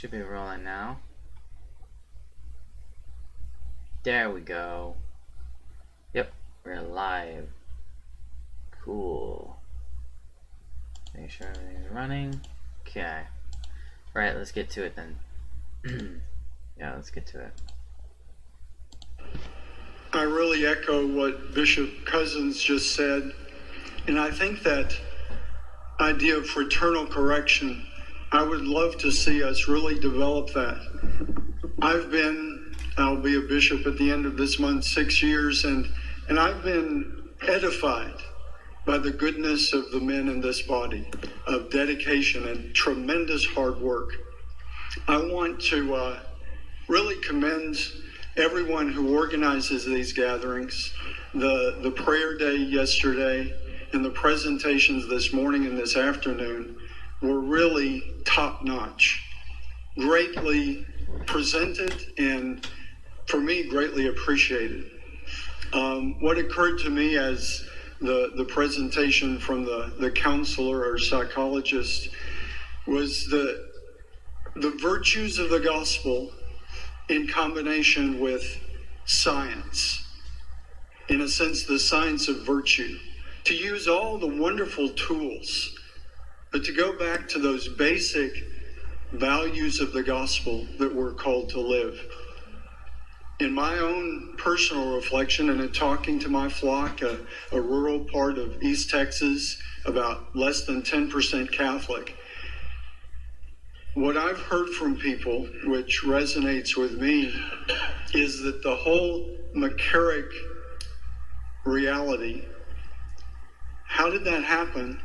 Should be rolling now. There we go. Yep, we're live. Cool. Make sure everything's running. Okay. Right, let's get to it then. Yeah, let's get to it. I really echo what Bishop Cousins just said, and I think that idea of fraternal correction, I would love to see us really develop that. I'll be a bishop at the end of this month, 6 years, and I've been edified by the goodness of the men in this body, of dedication and tremendous hard work. I want to really commend everyone who organizes these gatherings. The prayer day yesterday and the presentations this morning and this afternoon were really top-notch, greatly presented, and for me, greatly appreciated. What occurred to me as the presentation from the counselor or psychologist was the virtues of the gospel in combination with science, in a sense, the science of virtue, to use all the wonderful tools, but to go back to those basic values of the gospel that we're called to live. In my own personal reflection and in talking to my flock, a rural part of East Texas, about less than 10% Catholic, what I've heard from people, which resonates with me, is that the whole McCarrick reality, how did that happen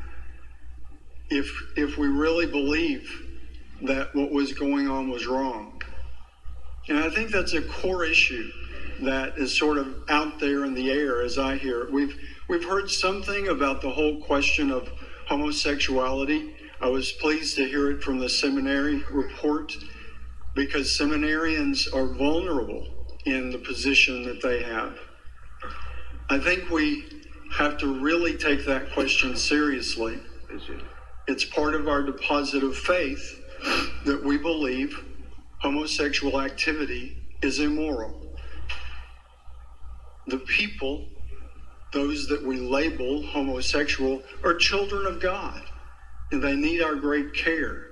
if we really believe that what was going on was wrong? And I think that's a core issue that is sort of out there in the air as I hear it. We've heard something about the whole question of homosexuality. I was pleased to hear it from the seminary report, because seminarians are vulnerable in the position that they have. I think we have to really take that question seriously. It's part of our deposit of faith that we believe homosexual activity is immoral. The people, those that we label homosexual, are children of God, and they need our great care.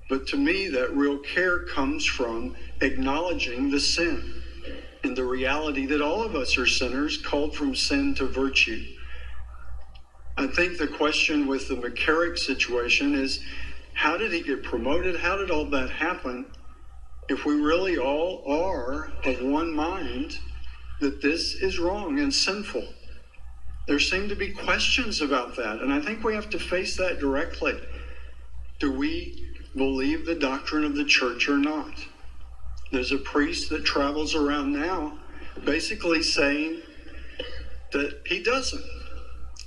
But to me, that real care comes from acknowledging the sin and the reality that all of us are sinners, called from sin to virtue. I think the question with the McCarrick situation is, how did he get promoted? How did all that happen? If we really all are of one mind that this is wrong and sinful. There seem to be questions about that, and I think we have to face that directly. Do we believe the doctrine of the church or not? There's a priest that travels around now basically saying that he doesn't,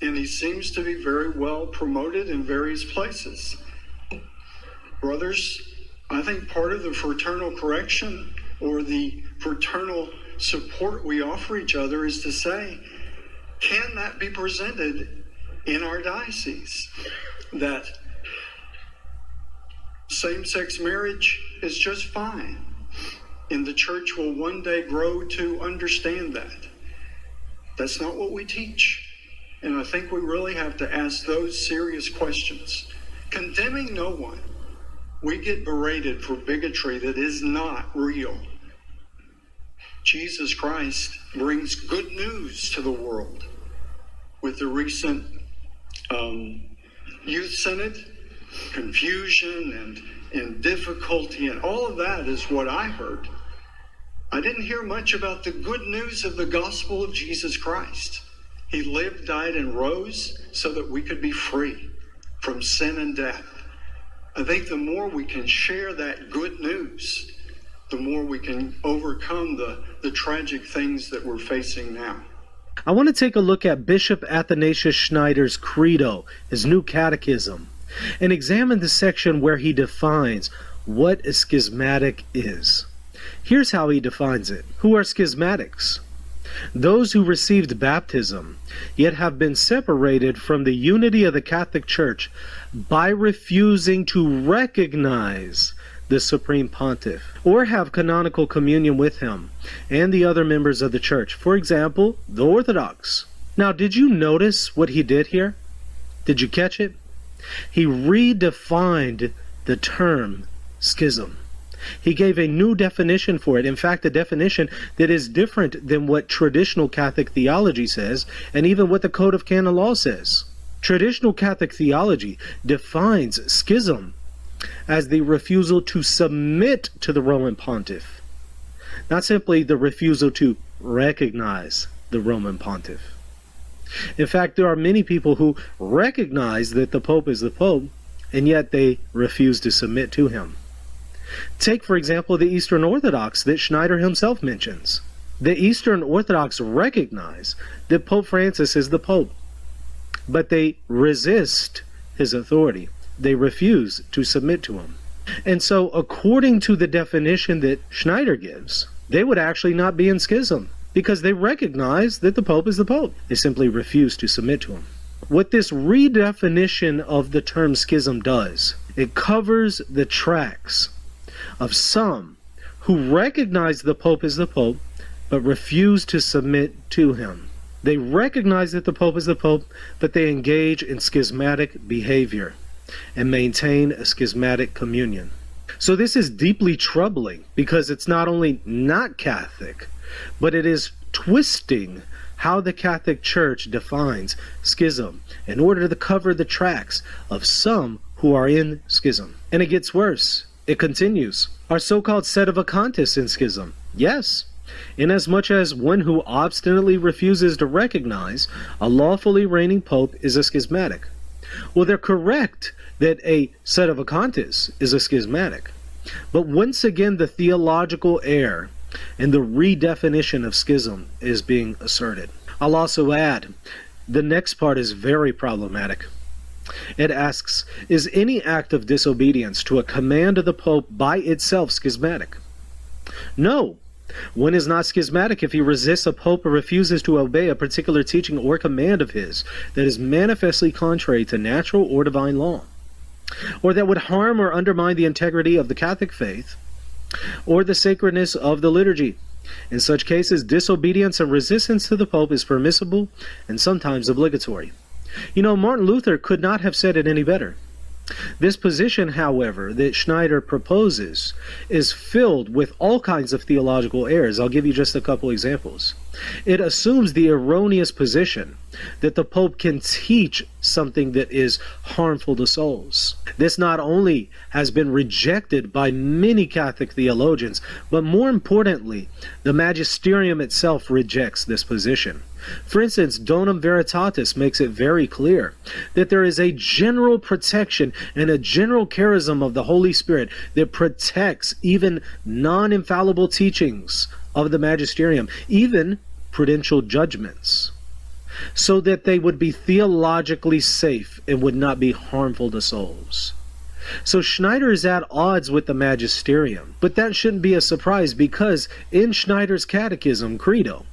and he seems to be very well promoted in various places. Brothers, I think part of the fraternal correction or the fraternal support we offer each other is to say, can that be presented in our diocese? That same-sex marriage is just fine, and the church will one day grow to understand that. That's not what we teach, and I think we really have to ask those serious questions. Condemning no one. We get berated for bigotry that is not real. Jesus Christ brings good news to the world. With the recent youth synod, confusion and difficulty, and all of that is what I heard. I didn't hear much about the good news of the gospel of Jesus Christ. He lived, died, and rose so that we could be free from sin and death. I think the more we can share that good news, the more we can overcome the tragic things that we're facing now. I want to take a look at Bishop Athanasius Schneider's credo, his new catechism, and examine the section where he defines what a schismatic is. Here's how he defines it. Who are schismatics? Those who received baptism, yet have been separated from the unity of the Catholic Church by refusing to recognize the Supreme Pontiff, or have canonical communion with him and the other members of the Church, for example, the Orthodox. Now, did you notice what he did here? Did you catch it? He redefined the term schism. He gave a new definition for it. In fact, a definition that is different than what traditional Catholic theology says, and even what the Code of Canon Law says. Traditional Catholic theology defines schism as the refusal to submit to the Roman Pontiff, not simply the refusal to recognize the Roman Pontiff. In fact, there are many people who recognize that the Pope is the Pope, and yet they refuse to submit to him. Take, for example, the Eastern Orthodox that Schneider himself mentions. The Eastern Orthodox recognize that Pope Francis is the Pope, but they resist his authority. They refuse to submit to him. And so, according to the definition that Schneider gives, they would actually not be in schism, because they recognize that the Pope is the Pope. They simply refuse to submit to him. What this redefinition of the term schism does, it covers the tracks of some who recognize the Pope as the Pope, but refuse to submit to him. They recognize that the Pope is the Pope, but they engage in schismatic behavior and maintain a schismatic communion. So this is deeply troubling, because it's not only not Catholic, but it is twisting how the Catholic Church defines schism in order to cover the tracks of some who are in schism. And it gets worse. It continues. Are so-called sedevacantists in schism? Yes, inasmuch as one who obstinately refuses to recognize a lawfully reigning pope is a schismatic. Well, they're correct that a sedevacantist is a schismatic. But once again, the theological error and the redefinition of schism is being asserted. I'll also add, the next part is very problematic. It asks, is any act of disobedience to a command of the Pope by itself schismatic? No. One is not schismatic if he resists a pope or refuses to obey a particular teaching or command of his that is manifestly contrary to natural or divine law, or that would harm or undermine the integrity of the Catholic faith or the sacredness of the liturgy. In such cases, disobedience and resistance to the Pope is permissible and sometimes obligatory. You know, Martin Luther could not have said it any better. This position, however, that Schneider proposes is filled with all kinds of theological errors. I'll give you just a couple examples. It assumes the erroneous position that the Pope can teach something that is harmful to souls. This not only has been rejected by many Catholic theologians, but more importantly, the magisterium itself rejects this position. For instance, Donum Veritatis makes it very clear that there is a general protection and a general charism of the Holy Spirit that protects even non-infallible teachings of the magisterium, even prudential judgments, so that they would be theologically safe and would not be harmful to souls. So Schneider is at odds with the magisterium, but that shouldn't be a surprise, because in Schneider's catechism, Credo,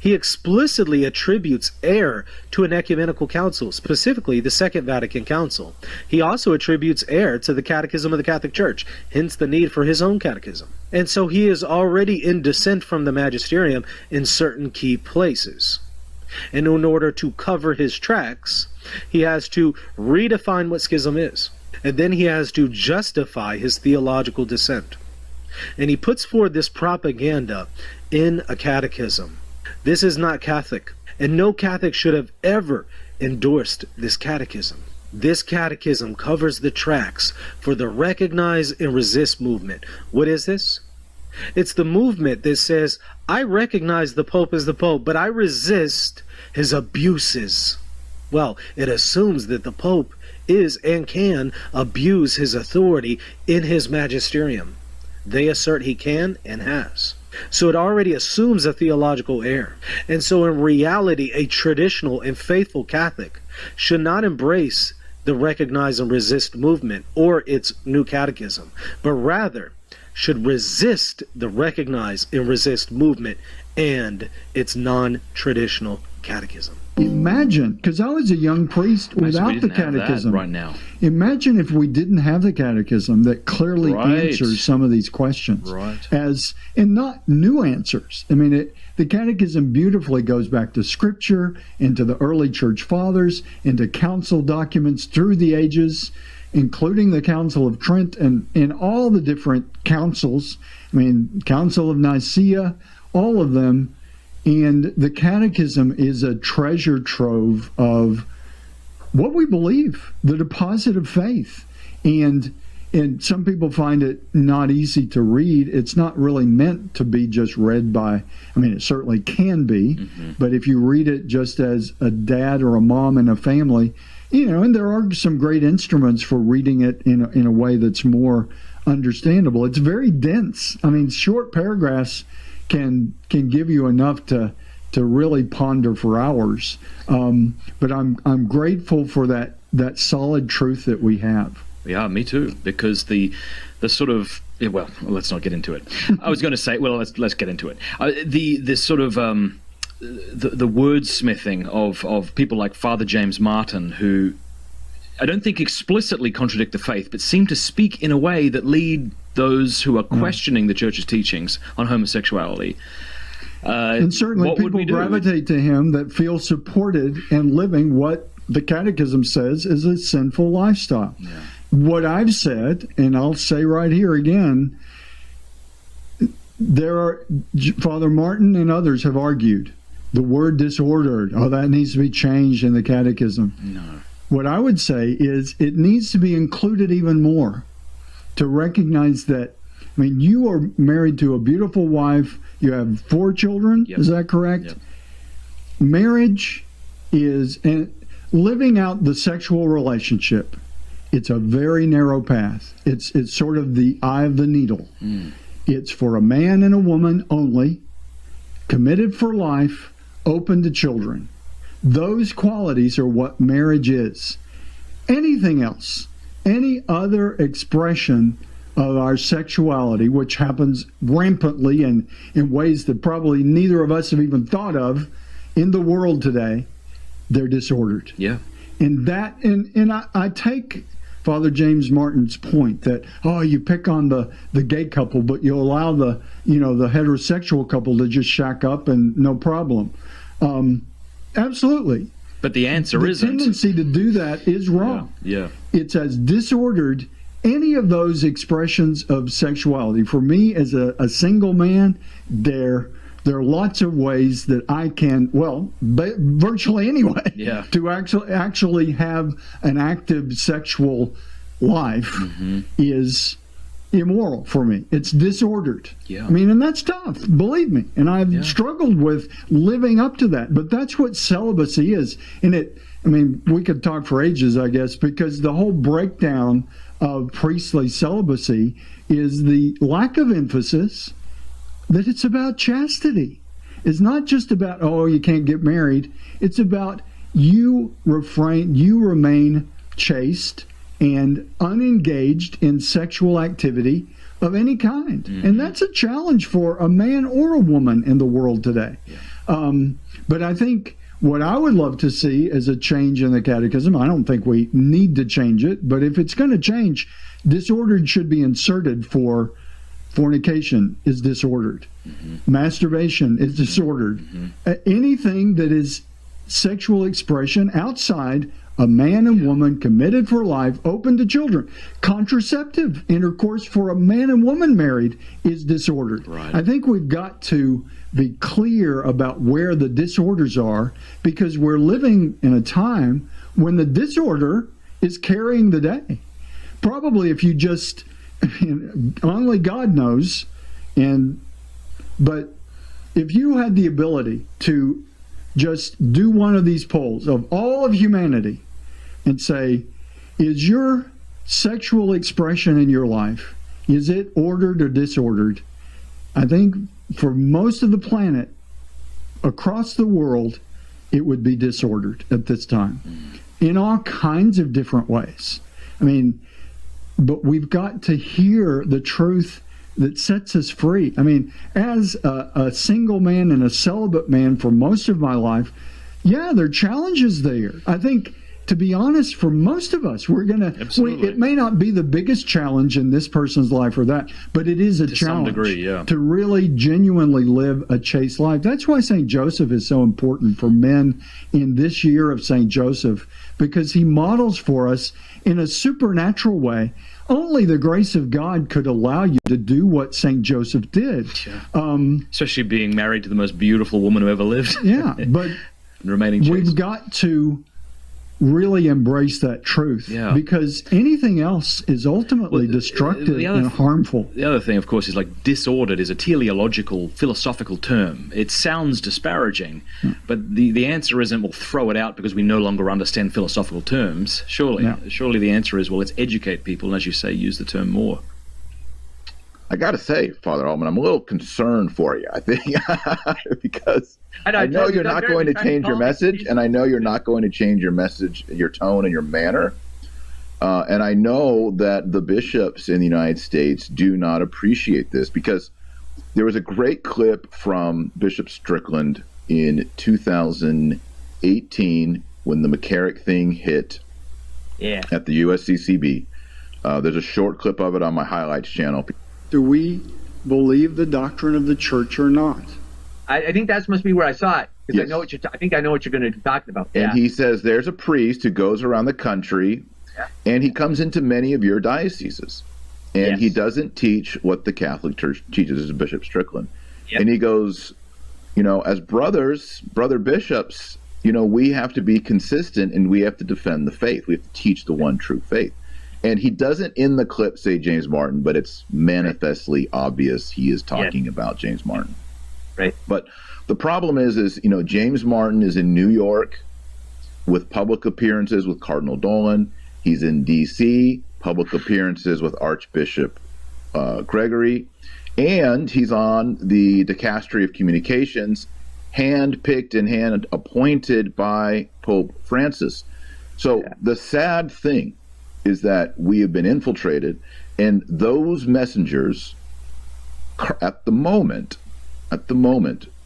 he explicitly attributes error to an ecumenical council, specifically the Second Vatican Council. He also attributes error to the Catechism of the Catholic Church, hence the need for his own catechism. And so he is already in dissent from the magisterium in certain key places. And in order to cover his tracks, he has to redefine what schism is. And then he has to justify his theological dissent. And he puts forward this propaganda in a catechism. This is not Catholic, and no Catholic should have ever endorsed this catechism. This catechism covers the tracks for the recognize and resist movement. What is this? It's the movement that says, I recognize the Pope as the Pope, but I resist his abuses. Well, it assumes that the Pope is and can abuse his authority in his magisterium. They assert he can and has. So it already assumes a theological error. And so in reality, a traditional and faithful Catholic should not embrace the recognize and resist movement or its new catechism, but rather should resist the recognize and resist movement and its non-traditional catechism. Imagine, because I was a young priest without the catechism. Right now. Imagine if we didn't have the catechism that clearly answers some of these questions. Right. And not new answers. I mean, the catechism beautifully goes back to Scripture, into the early church fathers, into council documents through the ages, including the Council of Trent and all the different councils. I mean, Council of Nicaea, all of them. And the catechism is a treasure trove of what we believe, the deposit of faith. And some people find it not easy to read. It's not really meant to be just read by, I mean, it certainly can be, but if you read it just as a dad or a mom in a family, and there are some great instruments for reading it in a way that's more understandable. It's very dense. I mean, short paragraphs can give you enough to really ponder for hours. But I'm grateful for that solid truth that we have. Yeah, me too. Because the sort of well, let's not get into it. I was going to say, well, let's get into it. The sort of the wordsmithing of people like Father James Martin, who I don't think explicitly contradict the faith, but seem to speak in a way that lead those who are questioning the church's teachings on homosexuality. And certainly people gravitate to him that feel supported in living what the catechism says is a sinful lifestyle. Yeah. What I've said, and I'll say right here again, Father Martin and others have argued the word disordered, that needs to be changed in the catechism. No. What I would say is it needs to be included even more, to recognize that, I mean, you are married to a beautiful wife. You have 4 children. Yep. Is that correct? Yep. Marriage is, and living out the sexual relationship, it's a very narrow path. It's sort of the eye of the needle. It's for a man and a woman only, committed for life, open to children. Those qualities are what marriage is. Anything else, any other expression of our sexuality, which happens rampantly and in ways that probably neither of us have even thought of in the world today, they're disordered. Yeah. And I take Father James Martin's point that, you pick on the gay couple, but you allow the heterosexual couple to just shack up and no problem. Absolutely. But the answer isn't. The tendency to do that is wrong. Yeah. It's as disordered any of those expressions of sexuality. For me, as a single man, there are lots of ways that I can, virtually anyway, to actually have an active sexual life is immoral for me. It's disordered. Yeah. I mean, and that's tough, believe me. And I've struggled with living up to that. But that's what celibacy is. And we could talk for ages, I guess, because the whole breakdown of priestly celibacy is the lack of emphasis that it's about chastity. It's not just about, you can't get married. It's about you remain chaste and unengaged in sexual activity of any kind. And that's a challenge for a man or a woman in the world today. But I think what I would love to see is a change in the catechism. I don't think we need to change it, but if it's going to change, disordered should be inserted for fornication is disordered. Masturbation is disordered. Anything that is sexual expression outside a man and woman committed for life, open to children. Contraceptive intercourse for a man and woman married is disordered. Right. I think we've got to be clear about where the disorders are, because we're living in a time when the disorder is carrying the day. Probably if you just, only God knows, but if you had the ability to just do one of these polls of all of humanity and say, is your sexual expression in your life, is it ordered or disordered? I think for most of the planet, across the world, it would be disordered at this time in all kinds of different ways. But we've got to hear the truth that sets us free. I mean, as a single man and a celibate man for most of my life, yeah, there are challenges there. I think, to be honest, for most of us, it may not be the biggest challenge in this person's life or that, but it is a challenge some degree, yeah, to really genuinely live a chaste life. That's why St. Joseph is so important for men in this year of St. Joseph, because he models for us in a supernatural way. Only the grace of God could allow you to do what St. Joseph did. Yeah. Especially being married to the most beautiful woman who ever lived. Yeah, but remaining chaste. We've got to really embrace that truth, because anything else is ultimately destructive and harmful. The other thing, of course, is like disordered is a teleological, philosophical term. It sounds disparaging, but the answer isn't, we'll throw it out because we no longer understand philosophical terms. Surely the answer is, well, let's educate people, and as you say, use the term more. I got to say, Father Altman, I'm a little concerned for you, I think, because I know you're not going to change your message, and I know you're not going to change your message, your tone, and your manner. And I know that the bishops in the United States do not appreciate this, because there was a great clip from Bishop Strickland in 2018 when the McCarrick thing hit at the USCCB. There's a short clip of it on my highlights channel. Do we believe the doctrine of the church or not? I think that must be where I saw it, because Yes. I know what I think I know what you're going to be talking about. And he says there's a priest who goes around the country, and he comes into many of your dioceses, and he doesn't teach what the Catholic Church teaches. This is Bishop Strickland. And he goes, as brother bishops, we have to be consistent, and we have to defend the faith. We have to teach the one true faith. And he doesn't in the clip say James Martin, but it's manifestly obvious he is talking about James Martin. Right. But the problem is James Martin is in New York with public appearances with Cardinal Dolan. He's in D.C., public appearances with Archbishop Gregory. And he's on the Dicastery of Communications, hand-picked and hand-appointed by Pope Francis. So the sad thing is that we have been infiltrated, and those messengers at the moment,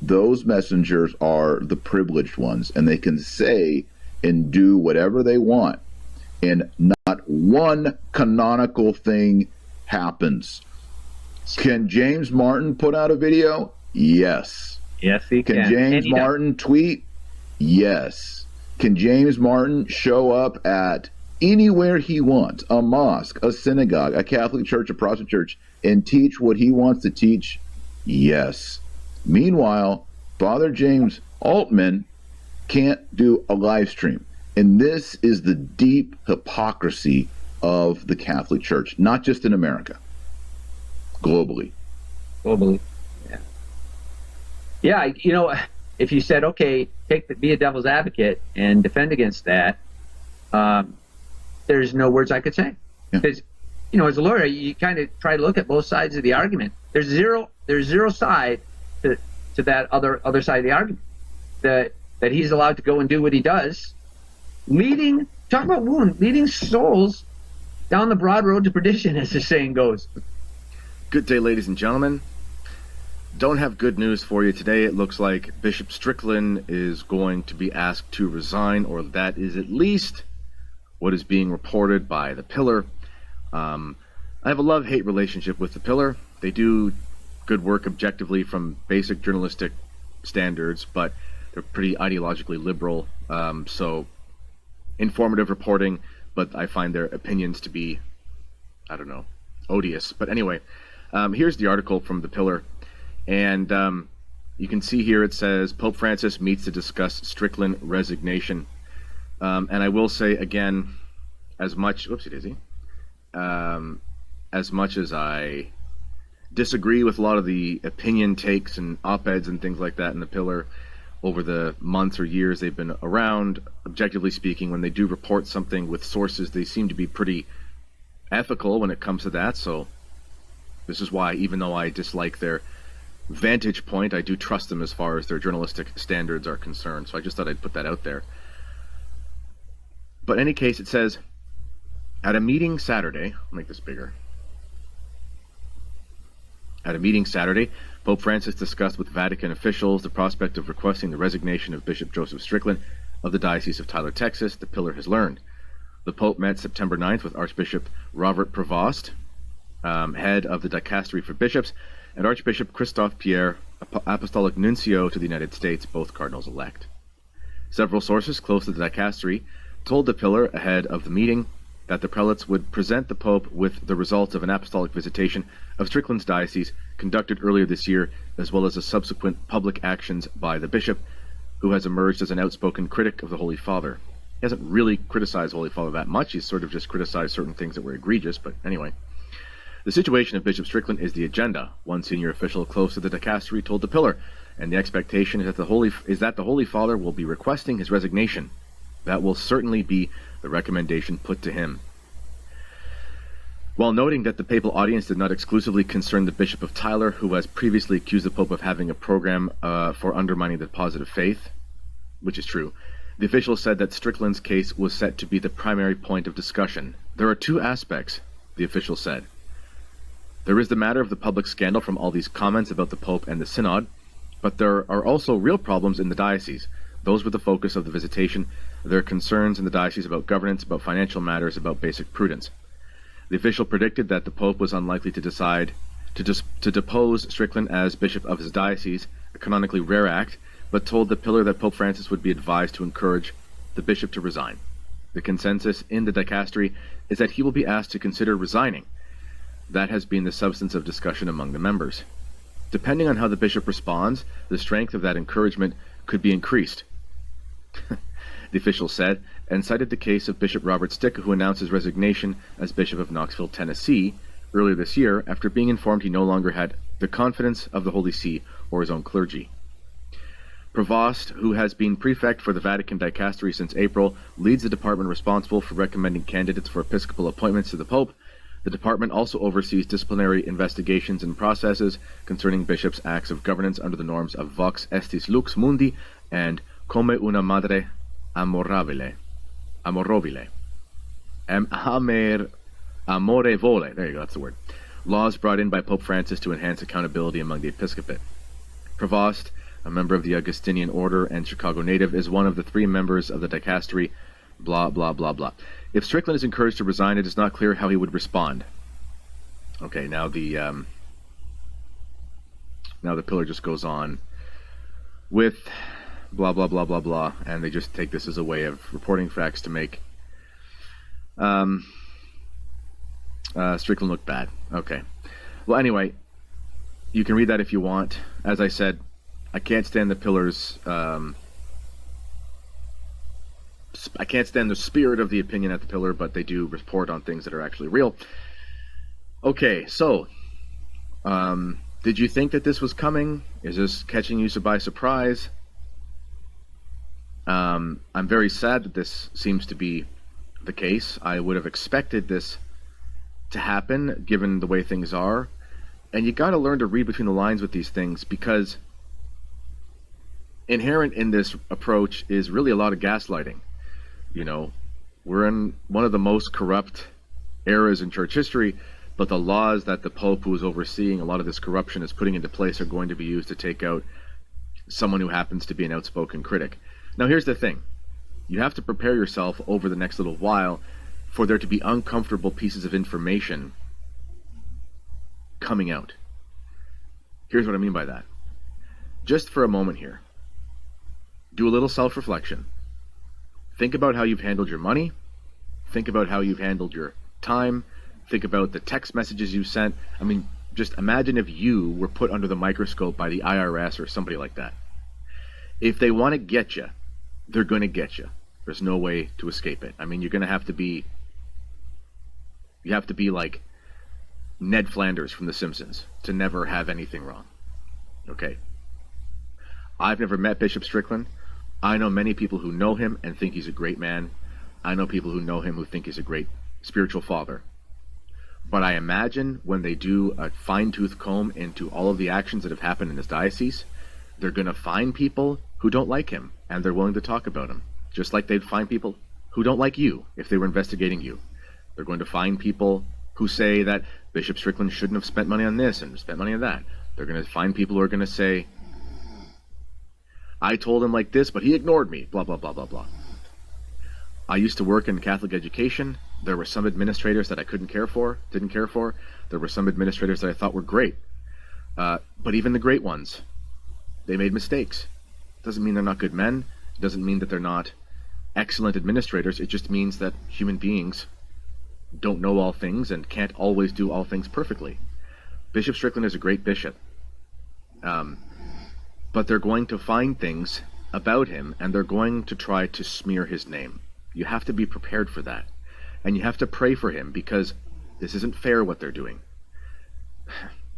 those messengers are the privileged ones, and they can say and do whatever they want, and not one canonical thing happens. Can James Martin put out a video? Yes. Yes, he can. Can James Martin tweet? Yes. Can James Martin show up at anywhere he wants, a mosque, a synagogue, a Catholic church, a Protestant church, and teach what he wants to teach? Yes. Meanwhile, Father James Altman can't do a live stream. And this is the deep hypocrisy of the Catholic Church, not just in America, globally. Yeah, if you said, okay, be a devil's advocate and defend against that, there's no words I could say. Because, as a lawyer, you kind of try to look at both sides of the argument. There's zero side to that other side of the argument. That he's allowed to go and do what he does, leading souls down the broad road to perdition, as the saying goes. Good day, ladies and gentlemen. Don't have good news for you today. It looks like Bishop Strickland is going to be asked to resign, or that is at least what is being reported by The Pillar. I have a love-hate relationship with The Pillar. They do good work objectively from basic journalistic standards, but they're pretty ideologically liberal, so informative reporting, but I find their opinions to be, odious. But anyway, here's the article from The Pillar, and you can see here it says, Pope Francis meets to discuss Strickland resignation. And I will say again, as much as I disagree with a lot of the opinion takes and op-eds and things like that in The Pillar over the months or years they've been around, objectively speaking, when they do report something with sources, they seem to be pretty ethical when it comes to that. So this is why, even though I dislike their vantage point, I do trust them as far as their journalistic standards are concerned. So I just thought I'd put that out there. But in any case, it says, at a meeting Saturday, I'll make this bigger. At a meeting Saturday, Pope Francis discussed with Vatican officials the prospect of requesting the resignation of Bishop Joseph Strickland of the Diocese of Tyler, Texas, the pillar has learned. The Pope met September 9th with Archbishop Robert Prevost, head of the Dicastery for Bishops, and Archbishop Christophe Pierre, Apostolic Nuncio to the United States, both cardinals-elect. Several sources close to the Dicastery told the pillar ahead of the meeting that the prelates would present the Pope with the results of an apostolic visitation of Strickland's diocese conducted earlier this year, as well as the subsequent public actions by the bishop, who has emerged as an outspoken critic of the Holy Father. He hasn't really criticized the Holy Father that much. He's sort of just criticized certain things that were egregious, but anyway. The situation of Bishop Strickland is the agenda, one senior official close to the dicastery told the pillar, and the expectation is that the Holy Father will be requesting his resignation. That will certainly be the recommendation put to him. While noting that the papal audience did not exclusively concern the Bishop of Tyler, who has previously accused the Pope of having a program for undermining the positive faith, which is true, the official said that Strickland's case was set to be the primary point of discussion. There are two aspects, the official said. There is the matter of the public scandal from all these comments about the Pope and the Synod, but there are also real problems in the diocese. Those were the focus of the visitation. There are concerns in the diocese about governance, about financial matters, about basic prudence. The official predicted that the Pope was unlikely to decide to depose Strickland as bishop of his diocese, a canonically rare act, but told the pillar that Pope Francis would be advised to encourage the bishop to resign. The consensus in the dicastery is that he will be asked to consider resigning. That has been the substance of discussion among the members. Depending on how the bishop responds, the strength of that encouragement could be increased. The official said, and cited the case of Bishop Robert Stick, who announced his resignation as Bishop of Knoxville, Tennessee, earlier this year after being informed he no longer had the confidence of the Holy See or his own clergy. Prevost, who has been prefect for the Vatican dicastery since April, leads the department responsible for recommending candidates for episcopal appointments to the Pope. The department also oversees disciplinary investigations and processes concerning bishops' acts of governance under the norms of Vox Estis Lux Mundi and Come una Madre Amorevole. Amorevole. There you go, that's the word. Laws brought in by Pope Francis to enhance accountability among the episcopate. Prevost, a member of the Augustinian Order and Chicago native, is one of the three members of the dicastery, blah, blah, blah, blah. If Strickland is encouraged to resign, it is not clear how he would respond. Okay, now the pillar just goes on with blah, blah, blah, blah, blah, and they just take this as a way of reporting facts to make Strickland look bad. Okay. Well, anyway, you can read that if you want. As I said, I can't stand the pillar's I can't stand the spirit of the opinion at the pillar, but they do report on things that are actually real. Okay, so did you think that this was coming? Is this catching you by surprise? I'm very sad that this seems to be the case. I would have expected this to happen, given the way things are. And you got to learn to read between the lines with these things, because inherent in this approach is really a lot of gaslighting. You know, we're in one of the most corrupt eras in church history, but the laws that the Pope, who is overseeing a lot of this corruption, is putting into place are going to be used to take out someone who happens to be an outspoken critic. Now, here's the thing. You have to prepare yourself over the next little while for there to be uncomfortable pieces of information coming out. Here's what I mean by that. Just for a moment here, do a little self-reflection. Think about how you've handled your money. Think about how you've handled your time. Think about the text messages you sent. I mean, just imagine if you were put under the microscope by the IRS or somebody like that. If they want to get you, they're going to get you. There's no way to escape it. I mean, you have to be like Ned Flanders from The Simpsons to never have anything wrong. Okay. I've never met Bishop Strickland. I know many people who know him and think he's a great man. I know people who know him who think he's a great spiritual father. But I imagine when they do a fine-tooth comb into all of the actions that have happened in this diocese, they're going to find people who don't like him, and they're willing to talk about him. Just like they'd find people who don't like you if they were investigating you. They're going to find people who say that Bishop Strickland shouldn't have spent money on this and spent money on that. They're going to find people who are going to say, I told him like this, but he ignored me, blah, blah, blah, blah, blah. I used to work in Catholic education. There were some administrators that I didn't care for. There were some administrators that I thought were great. But even the great ones, they made mistakes. Doesn't mean they're not good men. It doesn't mean that they're not excellent administrators. It just means that human beings don't know all things and can't always do all things perfectly. Bishop Strickland is a great bishop. But they're going to find things about him, and they're going to try to smear his name. You have to be prepared for that. And you have to pray for him, because this isn't fair what they're doing.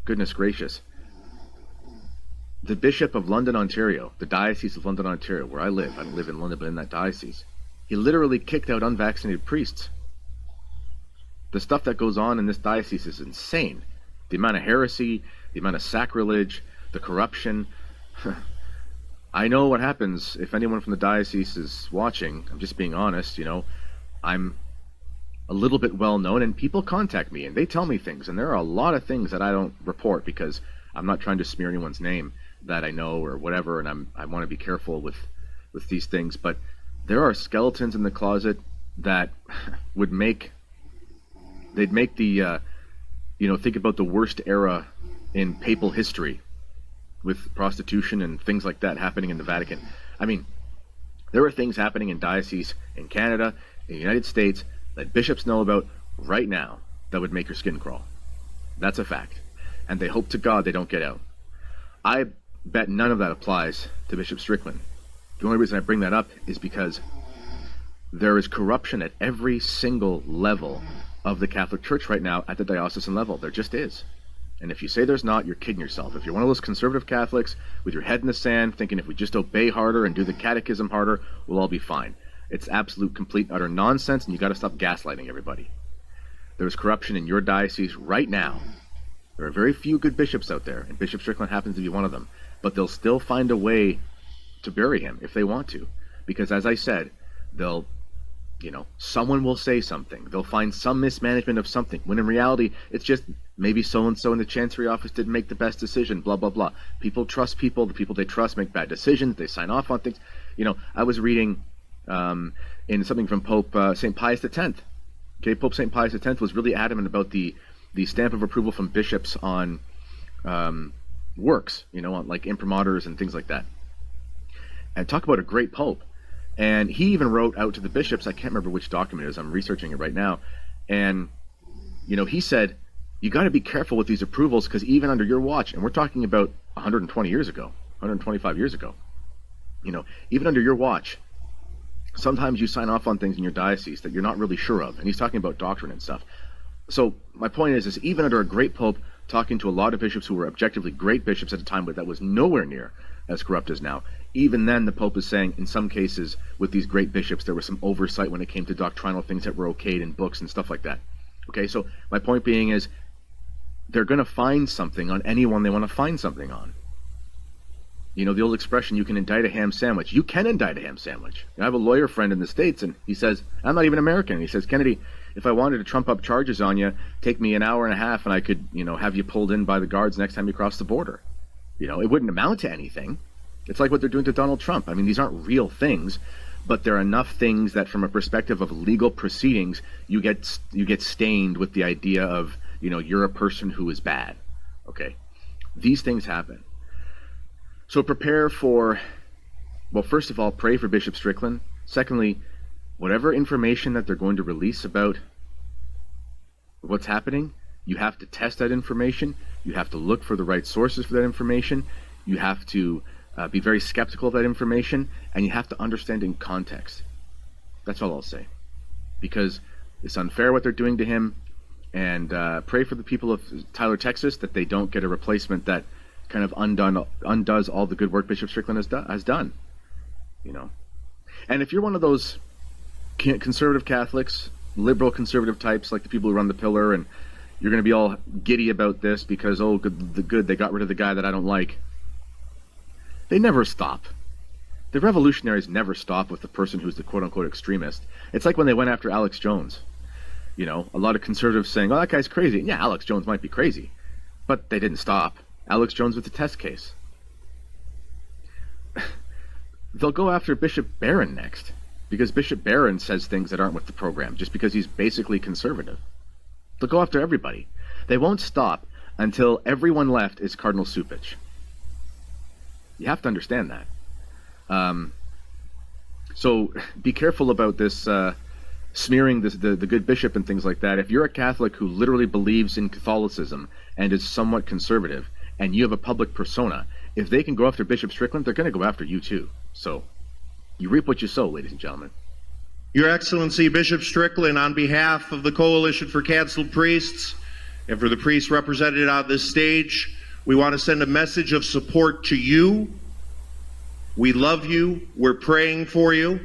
Goodness gracious. The Bishop of London, Ontario, the Diocese of London, Ontario, where I don't live in London, but in that diocese, he literally kicked out unvaccinated priests. The stuff that goes on in this diocese is insane. The amount of heresy, the amount of sacrilege, the corruption. I know what happens if anyone from the diocese is watching. I'm just being honest, I'm a little bit well known, and people contact me and they tell me things, and there are a lot of things that I don't report because I'm not trying to smear anyone's name that I know or whatever, and I want to be careful with these things. But there are skeletons in the closet that would make the think about the worst era in papal history, with prostitution and things like that happening in the Vatican. I mean, there are things happening in dioceses in Canada, in the United States, that bishops know about right now that would make your skin crawl. That's a fact. And they hope to God they don't get out. I bet none of that applies to Bishop Strickland. The only reason I bring that up is because there is corruption at every single level of the Catholic Church right now at the diocesan level. There just is. And if you say there's not, you're kidding yourself. If you're one of those conservative Catholics with your head in the sand, thinking if we just obey harder and do the catechism harder, we'll all be fine. It's absolute, complete, utter nonsense, and you got to stop gaslighting everybody. There's corruption in your diocese right now. There are very few good bishops out there, and Bishop Strickland happens to be one of them. But they'll still find a way to bury him if they want to. Because as I said, someone will say something. They'll find some mismanagement of something, when in reality, it's just maybe so-and-so in the Chancery office didn't make the best decision, blah, blah, blah. People trust people. The people they trust make bad decisions. They sign off on things. I was reading in something from Pope St. Pius X. Okay, Pope St. Pius X was really adamant about the stamp of approval from bishops on works, on like imprimaturs and things like that. And talk about a great pope. And he even wrote out to the bishops, I can't remember which document it is, I'm researching it right now, and he said, you got to be careful with these approvals, because even under your watch, and we're talking about 120 years ago, 125 years ago, even under your watch, sometimes you sign off on things in your diocese that you're not really sure of. And he's talking about doctrine and stuff. So my point is even under a great pope, talking to a lot of bishops who were objectively great bishops at a time, but that was nowhere near as corrupt as now, even then the pope is saying in some cases with these great bishops there was some oversight when it came to doctrinal things that were okayed in books and stuff like that. Okay, so my point being is they're going to find something on anyone they want to find something on. The old expression, you can indict a ham sandwich. You can indict a ham sandwich. I have a lawyer friend in the States, and he says, I'm not even American. And he says, Kennedy, if I wanted to trump up charges on you, take me an hour and a half, and I could, have you pulled in by the guards next time you cross the border. It wouldn't amount to anything. It's like what they're doing to Donald Trump. I mean, these aren't real things, but there are enough things that from a perspective of legal proceedings, you get stained with the idea of, you're a person who is bad. Okay? These things happen. So prepare for, first of all, pray for Bishop Strickland. Secondly, whatever information that they're going to release about what's happening, you have to test that information. You have to look for the right sources for that information. You have to be very skeptical of that information, and you have to understand in context. That's all I'll say. Because it's unfair what they're doing to him, and pray for the people of Tyler, Texas, that they don't get a replacement that kind of undoes all the good work Bishop Strickland has done. And if you're one of those conservative Catholics, liberal conservative types, like the people who run the Pillar, and you're going to be all giddy about this because, they got rid of the guy that I don't like. They never stop. The revolutionaries never stop with the person who's the quote-unquote extremist. It's like when they went after Alex Jones. You know, a lot of conservatives saying, oh, that guy's crazy. Yeah, Alex Jones might be crazy. But they didn't stop. Alex Jones was a test case. They'll go after Bishop Barron next, because Bishop Barron says things that aren't with the program, just because he's basically conservative. They'll go after everybody. They won't stop until everyone left is Cardinal Cupich. You have to understand that. So be careful about this smearing the good bishop and things like that. If you're a Catholic who literally believes in Catholicism and is somewhat conservative, and you have a public persona, if they can go after Bishop Strickland, they're going to go after you too. So you reap what you sow, ladies and gentlemen. Your Excellency, Bishop Strickland, on behalf of the Coalition for Canceled Priests and for the priests represented on this stage, we want to send a message of support to you. We love you. We're praying for you.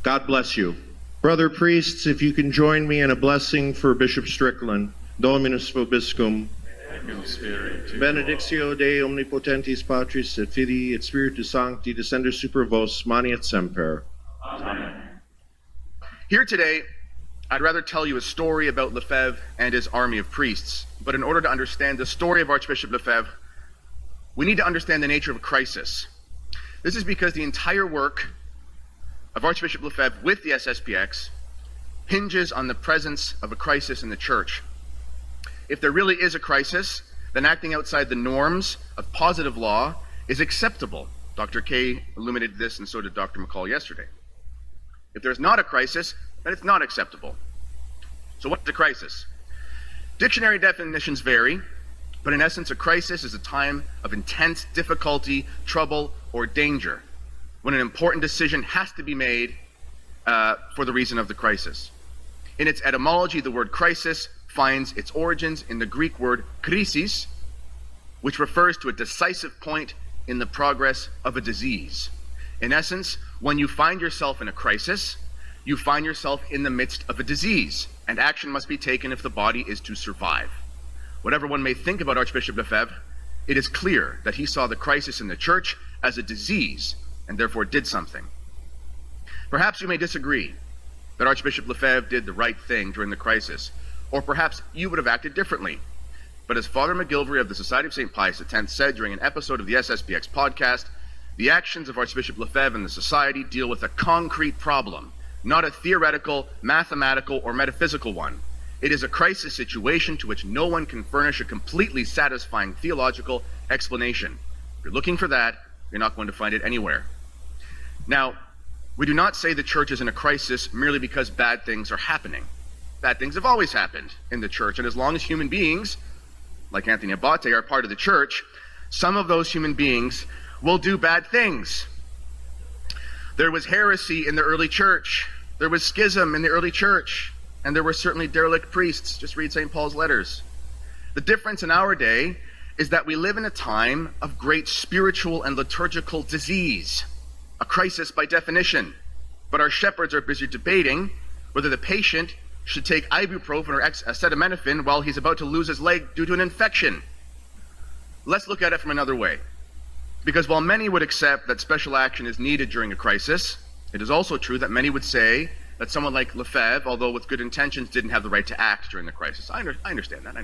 God bless you. Brother priests, if you can join me in a blessing for Bishop Strickland. Dominus vobiscum. Benedictio Dei omnipotentis Patris et Filii et Spiritus Sancti descender super vos mani et semper. Amen. Here today, I'd rather tell you a story about Lefebvre and his army of priests. But in order to understand the story of Archbishop Lefebvre, we need to understand the nature of a crisis. This is because the entire work of Archbishop Lefebvre with the SSPX hinges on the presence of a crisis in the Church. If there really is a crisis, then acting outside the norms of positive law is acceptable. Dr. Kay illuminated this, and so did Dr. McCall yesterday. If there's not a crisis, then it's not acceptable. So what's a crisis? Dictionary definitions vary, but in essence, a crisis is a time of intense difficulty, trouble, or danger, when an important decision has to be made for the reason of the crisis. In its etymology, the word crisis finds its origins in the Greek word krisis, which refers to a decisive point in the progress of a disease. In essence, when you find yourself in a crisis, you find yourself in the midst of a disease, and action must be taken if the body is to survive. Whatever one may think about Archbishop Lefebvre, it is clear that he saw the crisis in the Church as a disease, and therefore did something. Perhaps you may disagree that Archbishop Lefebvre did the right thing during the crisis, or perhaps you would have acted differently. But as Father McGilvery of the Society of St. Pius X said during an episode of the SSPX podcast, the actions of Archbishop Lefebvre and the Society deal with a concrete problem, not a theoretical, mathematical, or metaphysical one. It is a crisis situation to which no one can furnish a completely satisfying theological explanation. If you're looking for that, you're not going to find it anywhere. Now, we do not say the Church is in a crisis merely because bad things are happening. Bad things have always happened in the Church, and as long as human beings, like Anthony Abate, are part of the Church, some of those human beings will do bad things. There was heresy in the early Church. There was schism in the early Church. And there were certainly derelict priests. Just read St. Paul's letters. The difference in our day is that we live in a time of great spiritual and liturgical disease, a crisis by definition. But our shepherds are busy debating whether the patient should take ibuprofen or acetaminophen while he's about to lose his leg due to an infection. Let's look at it from another way. Because while many would accept that special action is needed during a crisis, it is also true that many would say that someone like Lefebvre, although with good intentions, didn't have the right to act during the crisis. I understand that.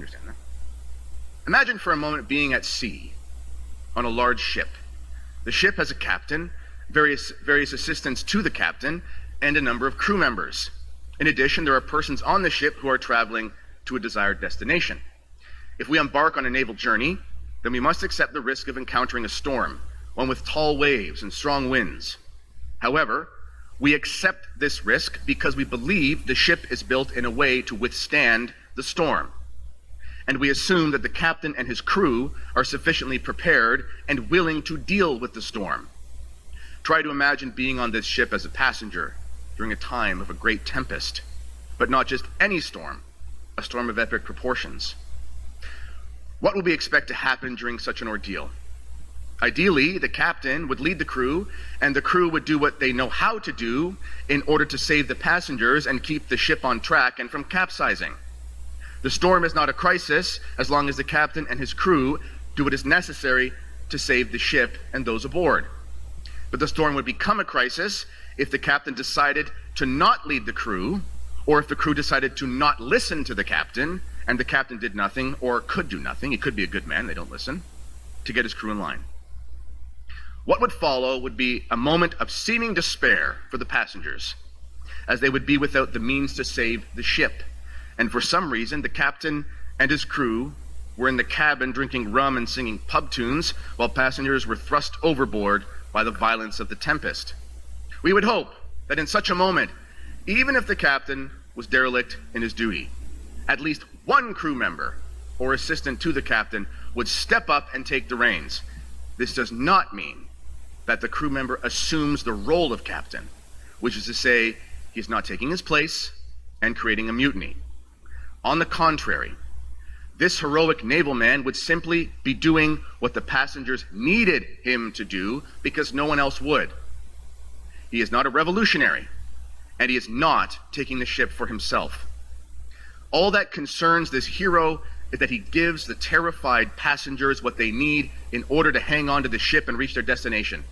Imagine for a moment being at sea on a large ship. The ship has a captain, various assistants to the captain, and a number of crew members. In addition, there are persons on the ship who are traveling to a desired destination. If we embark on a naval journey, then we must accept the risk of encountering a storm, one with tall waves and strong winds. However, we accept this risk because we believe the ship is built in a way to withstand the storm. And we assume that the captain and his crew are sufficiently prepared and willing to deal with the storm. Try to imagine being on this ship as a passenger during a time of a great tempest, but not just any storm, a storm of epic proportions. What would we expect to happen during such an ordeal? Ideally, the captain would lead the crew, and the crew would do what they know how to do in order to save the passengers and keep the ship on track and from capsizing. The storm is not a crisis as long as the captain and his crew do what is necessary to save the ship and those aboard. But the storm would become a crisis if the captain decided to not lead the crew or if the crew decided to not listen to the captain, and the captain did nothing or could do nothing, he could be a good man, they don't listen, to get his crew in line. What would follow would be a moment of seeming despair for the passengers, as they would be without the means to save the ship. And for some reason, the captain and his crew were in the cabin drinking rum and singing pub tunes, while passengers were thrust overboard by the violence of the tempest. We would hope that in such a moment, even if the captain was derelict in his duty, at least one crew member or assistant to the captain would step up and take the reins. This does not mean that the crew member assumes the role of captain, which is to say, he is not taking his place and creating a mutiny. On the contrary, this heroic naval man would simply be doing what the passengers needed him to do because no one else would. He is not a revolutionary, and he is not taking the ship for himself. All that concerns this hero is that he gives the terrified passengers what they need in order to hang on to the ship and reach their destination.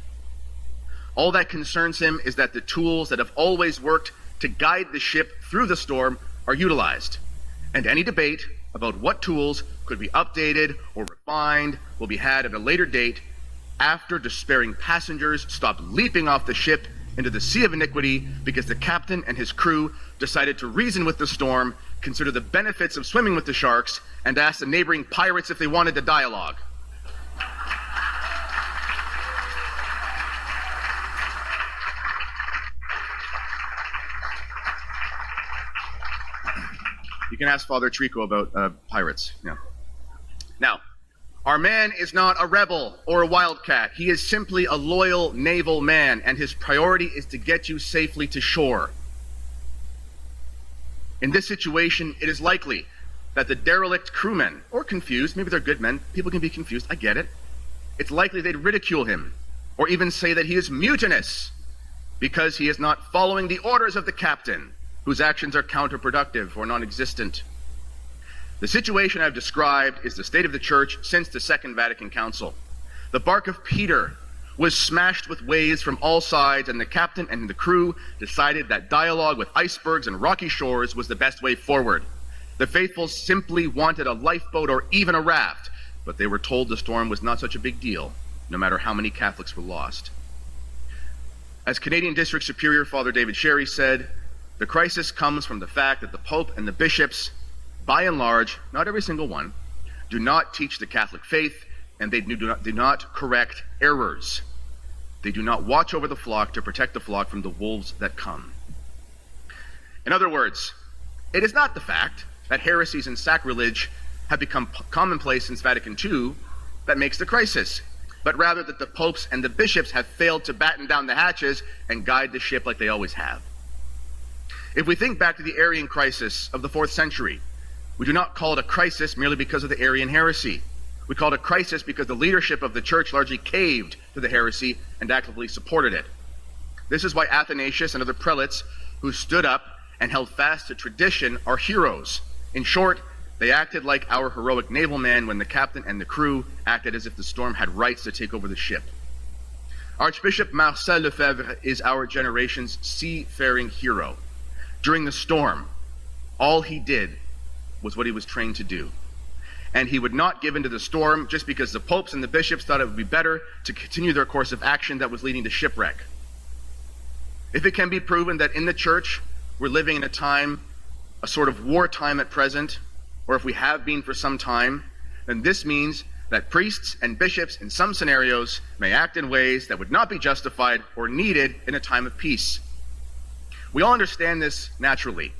All that concerns him is that the tools that have always worked to guide the ship through the storm are utilized. And any debate about what tools could be updated or refined will be had at a later date after despairing passengers stop leaping off the ship into the sea of iniquity because the captain and his crew decided to reason with the storm, consider the benefits of swimming with the sharks, and ask the neighboring pirates if they wanted to dialogue. You can ask Father Trico about pirates. Yeah. Now, our man is not a rebel or a wildcat. He is simply a loyal naval man, and his priority is to get you safely to shore. In this situation, it is likely that the derelict crewmen, or confused, maybe they're good men, people can be confused, I get it. It's likely they'd ridicule him, or even say that he is mutinous, because he is not following the orders of the captain, whose actions are counterproductive or non-existent. The situation I've described is the state of the church since the Second Vatican Council. The bark of Peter was smashed with waves from all sides, and the captain and the crew decided that dialogue with icebergs and rocky shores was the best way forward. The faithful simply wanted a lifeboat or even a raft, but they were told the storm was not such a big deal, no matter how many Catholics were lost. As Canadian District Superior Father David Sherry said, the crisis comes from the fact that the Pope and the bishops, by and large, not every single one, do not teach the Catholic faith, and they do not correct errors. They do not watch over the flock to protect the flock from the wolves that come. In other words, it is not the fact that heresies and sacrilege have become commonplace since Vatican II that makes the crisis, but rather that the popes and the bishops have failed to batten down the hatches and guide the ship like they always have. If we think back to the Arian crisis of the 4th century, we do not call it a crisis merely because of the Arian heresy. We call it a crisis because the leadership of the church largely caved to the heresy and actively supported it. This is why Athanasius and other prelates who stood up and held fast to tradition are heroes. In short, they acted like our heroic naval man when the captain and the crew acted as if the storm had rights to take over the ship. Archbishop Marcel Lefebvre is our generation's seafaring hero. During the storm, all he did was what he was trained to do. And he would not give in to the storm just because the popes and the bishops thought it would be better to continue their course of action that was leading to shipwreck. If it can be proven that in the church we're living in a time, a sort of wartime at present, or if we have been for some time, then this means that priests and bishops in some scenarios may act in ways that would not be justified or needed in a time of peace. We all understand this naturally.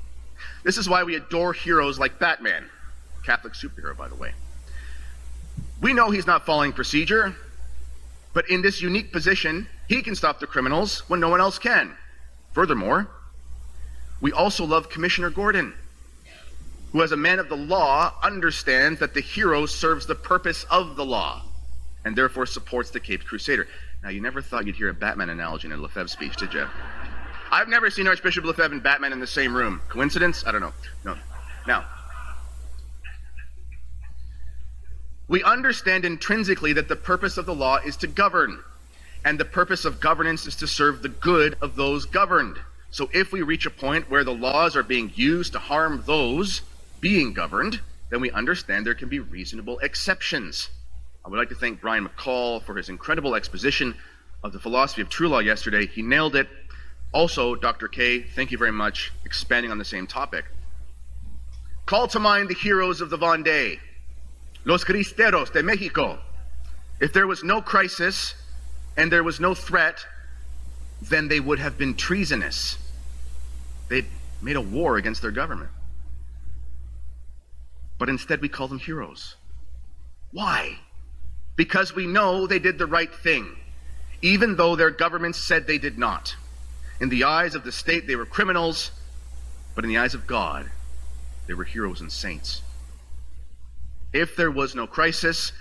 This is why we adore heroes like Batman, Catholic superhero, by the way. We know he's not following procedure, but in this unique position, he can stop the criminals when no one else can. Furthermore, we also love Commissioner Gordon, who as a man of the law understands that the hero serves the purpose of the law and therefore supports the Caped Crusader. Now, you never thought you'd hear a Batman analogy in a Lefebvre speech, did you? I've never seen Archbishop Lefebvre and Batman in the same room. Coincidence? I don't know. No. Now, we understand intrinsically that the purpose of the law is to govern, and the purpose of governance is to serve the good of those governed. So if we reach a point where the laws are being used to harm those being governed, then we understand there can be reasonable exceptions. I would like to thank Brian McCall for his incredible exposition of the philosophy of true law yesterday. He nailed it. Also, Dr. K, thank you very much, expanding on the same topic. Call to mind the heroes of the Vendée, Los Cristeros de Mexico. If there was no crisis and there was no threat, then they would have been treasonous. They'd made a war against their government. But instead we call them heroes. Why? Because we know they did the right thing, even though their governments said they did not. In the eyes of the state, they were criminals, but in the eyes of God, they were heroes and saints. If there was no crisis,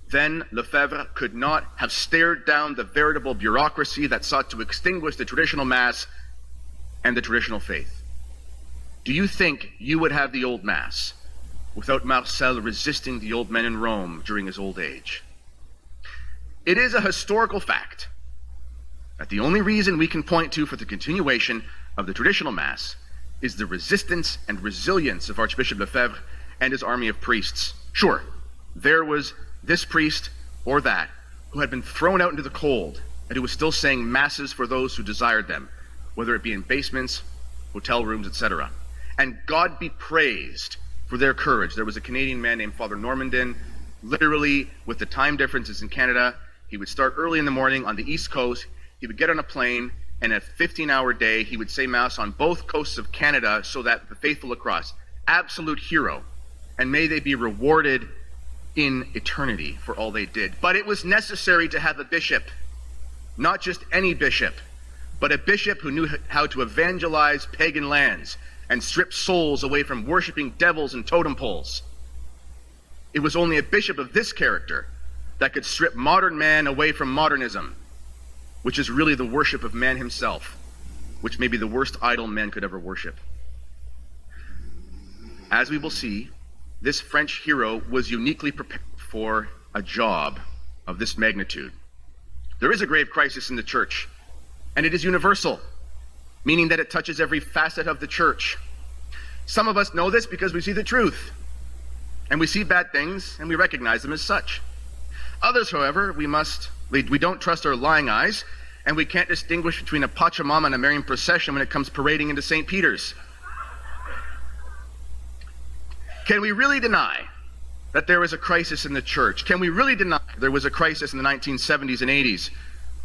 then Lefebvre could not have stared down the veritable bureaucracy that sought to extinguish the traditional Mass and the traditional faith. Do you think you would have the old Mass without Marcel resisting the old men in Rome during his old age? It is a historical fact that the only reason we can point to for the continuation of the traditional Mass is the resistance and resilience of Archbishop Lefebvre and his army of priests. Sure, there was this priest or that who had been thrown out into the cold and who was still saying masses for those who desired them, whether it be in basements, hotel rooms, etc. And God be praised for their courage. There was a Canadian man named Father Normandin. Literally, with the time differences in Canada, he would start early in the morning on the East Coast. He would get on a plane, and a 15-hour day, he would say Mass on both coasts of Canada so that the faithful across. Absolute hero. And may they be rewarded in eternity for all they did. But it was necessary to have a bishop, not just any bishop, but a bishop who knew how to evangelize pagan lands and strip souls away from worshiping devils and totem poles. It was only a bishop of this character that could strip modern man away from modernism, which is really the worship of man himself, which may be the worst idol man could ever worship. As we will see, this French hero was uniquely prepared for a job of this magnitude. There is a grave crisis in the church, and it is universal, meaning that it touches every facet of the church. Some of us know this because we see the truth, and we see bad things, and we recognize them as such. Others, however, we don't trust our lying eyes, and we can't distinguish between a Pachamama and a Marian procession when it comes parading into St. Peter's. Can we really deny that there was a crisis in the church? Can we really deny there was a crisis in the 1970s and 80s,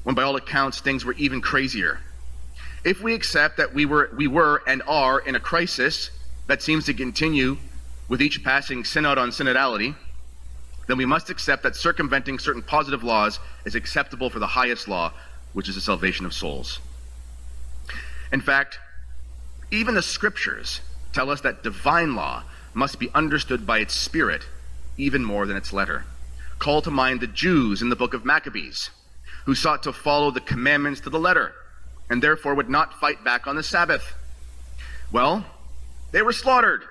when by all accounts things were even crazier? If we accept that we were and are in a crisis that seems to continue with each passing synod on synodality, then we must accept that circumventing certain positive laws is acceptable for the highest law, which is the salvation of souls. In fact, even the scriptures tell us that divine law must be understood by its spirit even more than its letter. Call to mind the Jews in the book of Maccabees, who sought to follow the commandments to the letter and therefore would not fight back on the Sabbath. Well, they were slaughtered.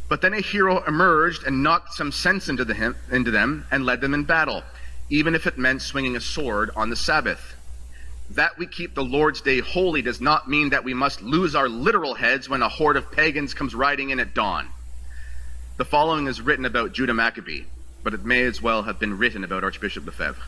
But then a hero emerged and knocked some sense into them and led them in battle, even if it meant swinging a sword on the Sabbath. That we keep the Lord's Day holy does not mean that we must lose our literal heads when a horde of pagans comes riding in at dawn. The following is written about Judah Maccabee, but it may as well have been written about Archbishop Lefebvre.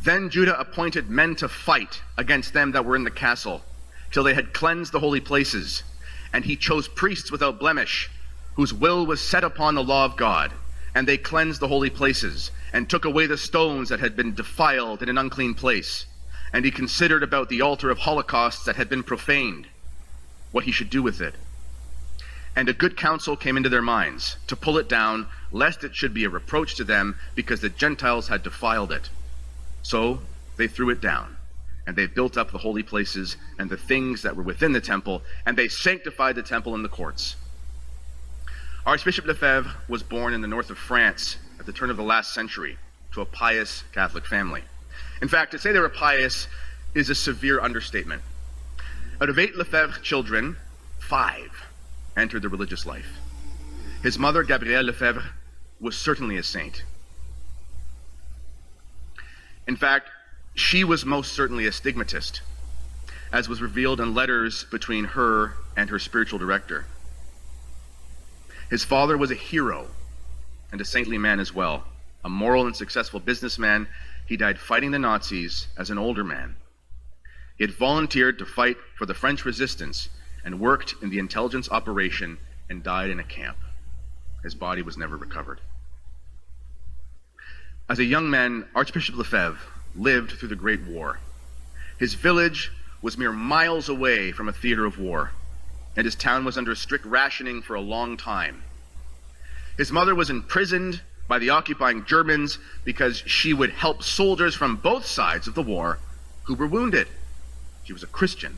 Then Judah appointed men to fight against them that were in the castle, till they had cleansed the holy places. And he chose priests without blemish, whose will was set upon the law of God. And they cleansed the holy places, and took away the stones that had been defiled in an unclean place. And he considered about the altar of holocausts that had been profaned, what he should do with it. And a good counsel came into their minds, to pull it down, lest it should be a reproach to them, because the Gentiles had defiled it. So they threw it down, and they built up the holy places and the things that were within the temple, and they sanctified the temple and the courts. Archbishop Lefebvre was born in the north of France at the turn of the last century to a pious Catholic family. In fact, to say they were pious is a severe understatement. Out of 8 Lefebvre children, 5 entered the religious life. His mother, Gabrielle Lefebvre, was certainly a saint. In fact, she was most certainly a stigmatist. as was revealed in letters between her and her spiritual director. His father was a hero and a saintly man as well, a moral and successful businessman. He died fighting the Nazis as an older man. He had volunteered to fight for the French resistance and worked in the intelligence operation and died in a camp. His body was never recovered. As a young man, Archbishop Lefebvre lived through the Great War. His village was mere miles away from a theater of war, and his town was under strict rationing for a long time. His mother was imprisoned by the occupying Germans because she would help soldiers from both sides of the war who were wounded. She was a Christian.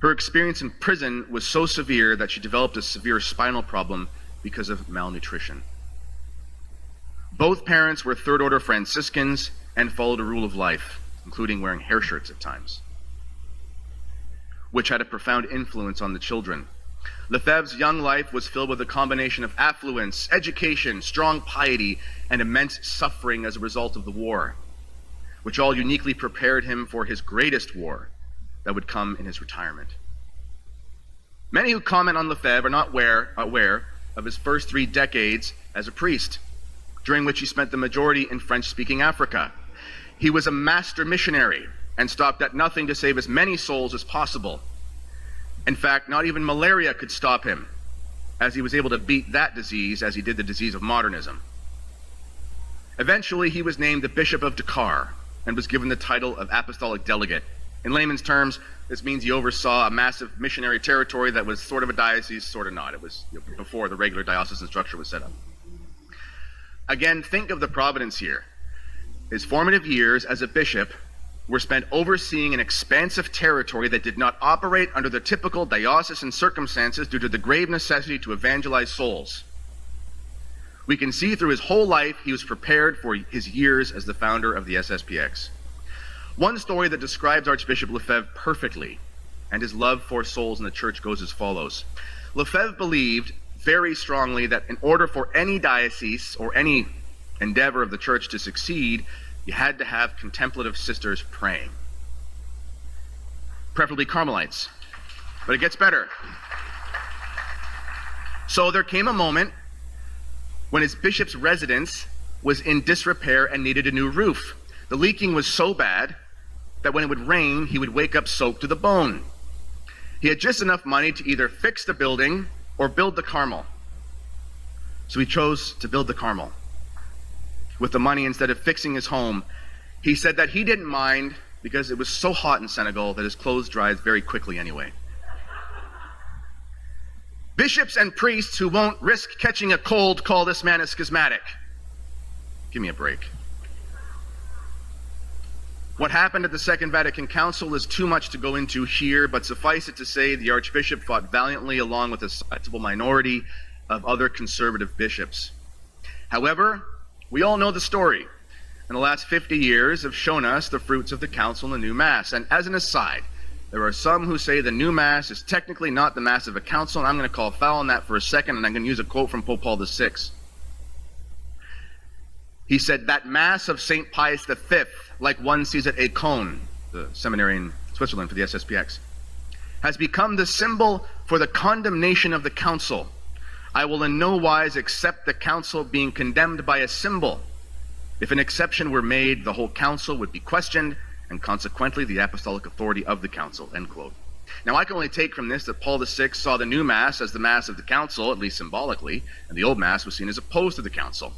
Her experience in prison was so severe that she developed a severe spinal problem because of malnutrition. Both parents were third-order Franciscans and followed a rule of life, including wearing hair shirts at times, which had a profound influence on the children. Lefebvre's young life was filled with a combination of affluence, education, strong piety, and immense suffering as a result of the war, which all uniquely prepared him for his greatest war that would come in his retirement. Many who comment on Lefebvre are not aware of his first 3 decades as a priest, during which he spent the majority in French-speaking Africa. He was a master missionary and stopped at nothing to save as many souls as possible. In fact, not even malaria could stop him, as he was able to beat that disease as he did the disease of modernism. Eventually, he was named the Bishop of Dakar and was given the title of Apostolic Delegate. In layman's terms, this means he oversaw a massive missionary territory that was sort of a diocese, sort of not. It was before the regular diocesan structure was set up. Again, think of the providence here. His formative years as a bishop were spent overseeing an expansive territory that did not operate under the typical diocesan circumstances due to the grave necessity to evangelize souls. We can see through his whole life he was prepared for his years as the founder of the SSPX. One story that describes Archbishop Lefebvre perfectly and his love for souls in the church goes as follows. Lefebvre believed very strongly that in order for any diocese or any endeavor of the church to succeed, you had to have contemplative sisters praying. Preferably Carmelites. But it gets better. So there came a moment when his bishop's residence was in disrepair and needed a new roof. The leaking was so bad that when it would rain, he would wake up soaked to the bone. He had just enough money to either fix the building or build the Carmel. So he chose to build the Carmel with the money instead of fixing his home. He said that he didn't mind because it was so hot in Senegal that his clothes dried very quickly anyway. Bishops and priests who won't risk catching a cold call this man a schismatic. Give me a break. What happened at the Second Vatican Council is too much to go into here, but suffice it to say the Archbishop fought valiantly along with a sizable minority of other conservative bishops. However, we all know the story, and the last 50 years have shown us the fruits of the Council and the new Mass. And as an aside, there are some who say the new Mass is technically not the Mass of a Council, and I'm going to call foul on that for a second, and I'm going to use a quote from Pope Paul VI. He said, that Mass of St. Pius V, like one sees at Écône, the seminary in Switzerland for the SSPX, has become the symbol for the condemnation of the Council. I will in no wise accept the Council being condemned by a symbol. If an exception were made, the whole Council would be questioned, and consequently the apostolic authority of the Council, end quote. Now, I can only take from this that Paul VI saw the new Mass as the Mass of the Council, at least symbolically, and the old Mass was seen as opposed to the Council.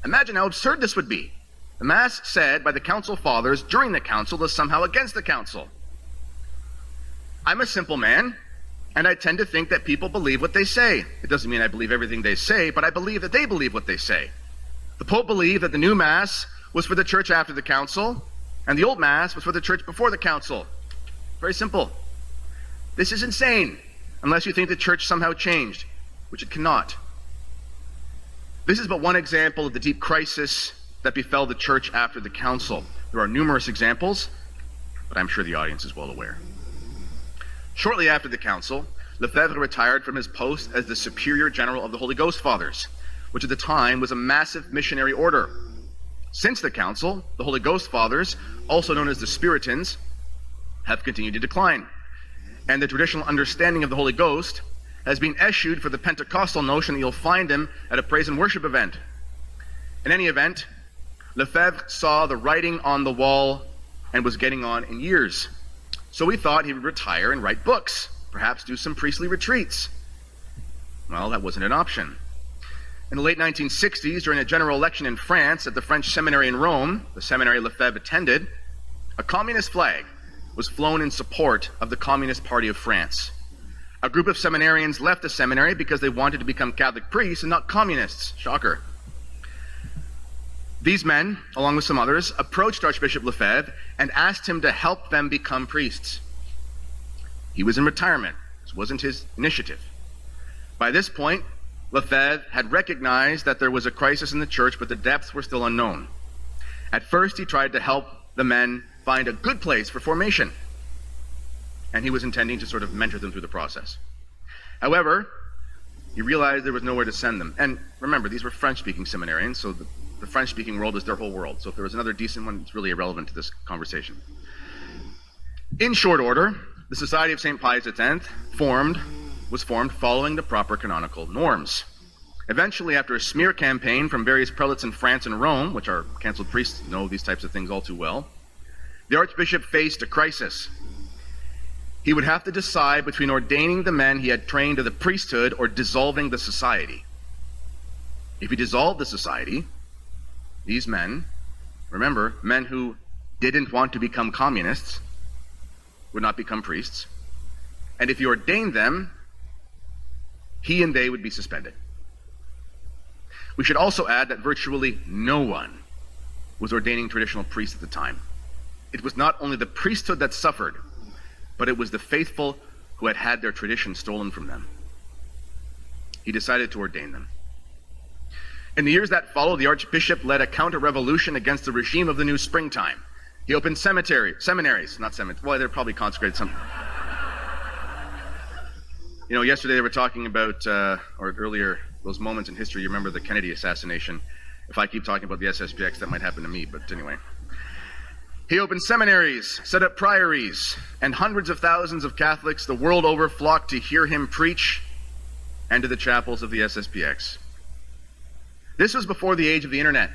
Imagine how absurd this would be. The Mass said by the Council Fathers during the Council is somehow against the Council. I'm a simple man, and I tend to think that people believe what they say. It doesn't mean I believe everything they say, but I believe that they believe what they say. The Pope believed that the new Mass was for the church after the Council, and the old Mass was for the church before the Council. Very simple. This is insane, unless you think the church somehow changed, which it cannot. This is but one example of the deep crisis that befell the church after the Council. There are numerous examples, but I'm sure the audience is well aware. Shortly after the Council, Lefebvre retired from his post as the Superior General of the Holy Ghost Fathers, which at the time was a massive missionary order. Since the Council, the Holy Ghost Fathers, also known as the Spiritans, have continued to decline. And the traditional understanding of the Holy Ghost has been eschewed for the Pentecostal notion that you'll find him at a praise and worship event. In any event, Lefebvre saw the writing on the wall and was getting on in years. So he thought he would retire and write books, perhaps do some priestly retreats. Well, that wasn't an option. In the late 1960s, during a general election in France at the French seminary in Rome, the seminary Lefebvre attended, a communist flag was flown in support of the Communist Party of France. A group of seminarians left the seminary because they wanted to become Catholic priests and not communists. Shocker. These men, along with some others, approached Archbishop Lefebvre and asked him to help them become priests. He was in retirement. This wasn't his initiative. By this point, Lefebvre had recognized that there was a crisis in the church, but the depths were still unknown. At first, he tried to help the men find a good place for formation, and he was intending to sort of mentor them through the process. However, he realized there was nowhere to send them. And remember, these were French-speaking seminarians, so the French-speaking world is their whole world. So if there was another decent one, it's really irrelevant to this conversation. In short order, the Society of St. Pius X was formed following the proper canonical norms. Eventually, after a smear campaign from various prelates in France and Rome, which our canceled priests know these types of things all too well, the Archbishop faced a crisis. He would have to decide between ordaining the men he had trained to the priesthood or dissolving the society. If he dissolved the society, these men, remember, men who didn't want to become communists, would not become priests. And if he ordained them, he and they would be suspended. We should also add that virtually no one was ordaining traditional priests at the time. It was not only the priesthood that suffered, but it was the faithful who had had their tradition stolen from them. He decided to ordain them. In the years that followed, the Archbishop led a counter-revolution against the regime of the New Springtime. He opened seminaries, well, they're probably consecrated some. You know, yesterday they were talking about, or earlier, those moments in history. You remember the Kennedy assassination. If I keep talking about the SSPX, that might happen to me, but anyway. He opened seminaries, set up priories, and hundreds of thousands of Catholics the world over flocked to hear him preach and to the chapels of the SSPX. This was before the age of the internet,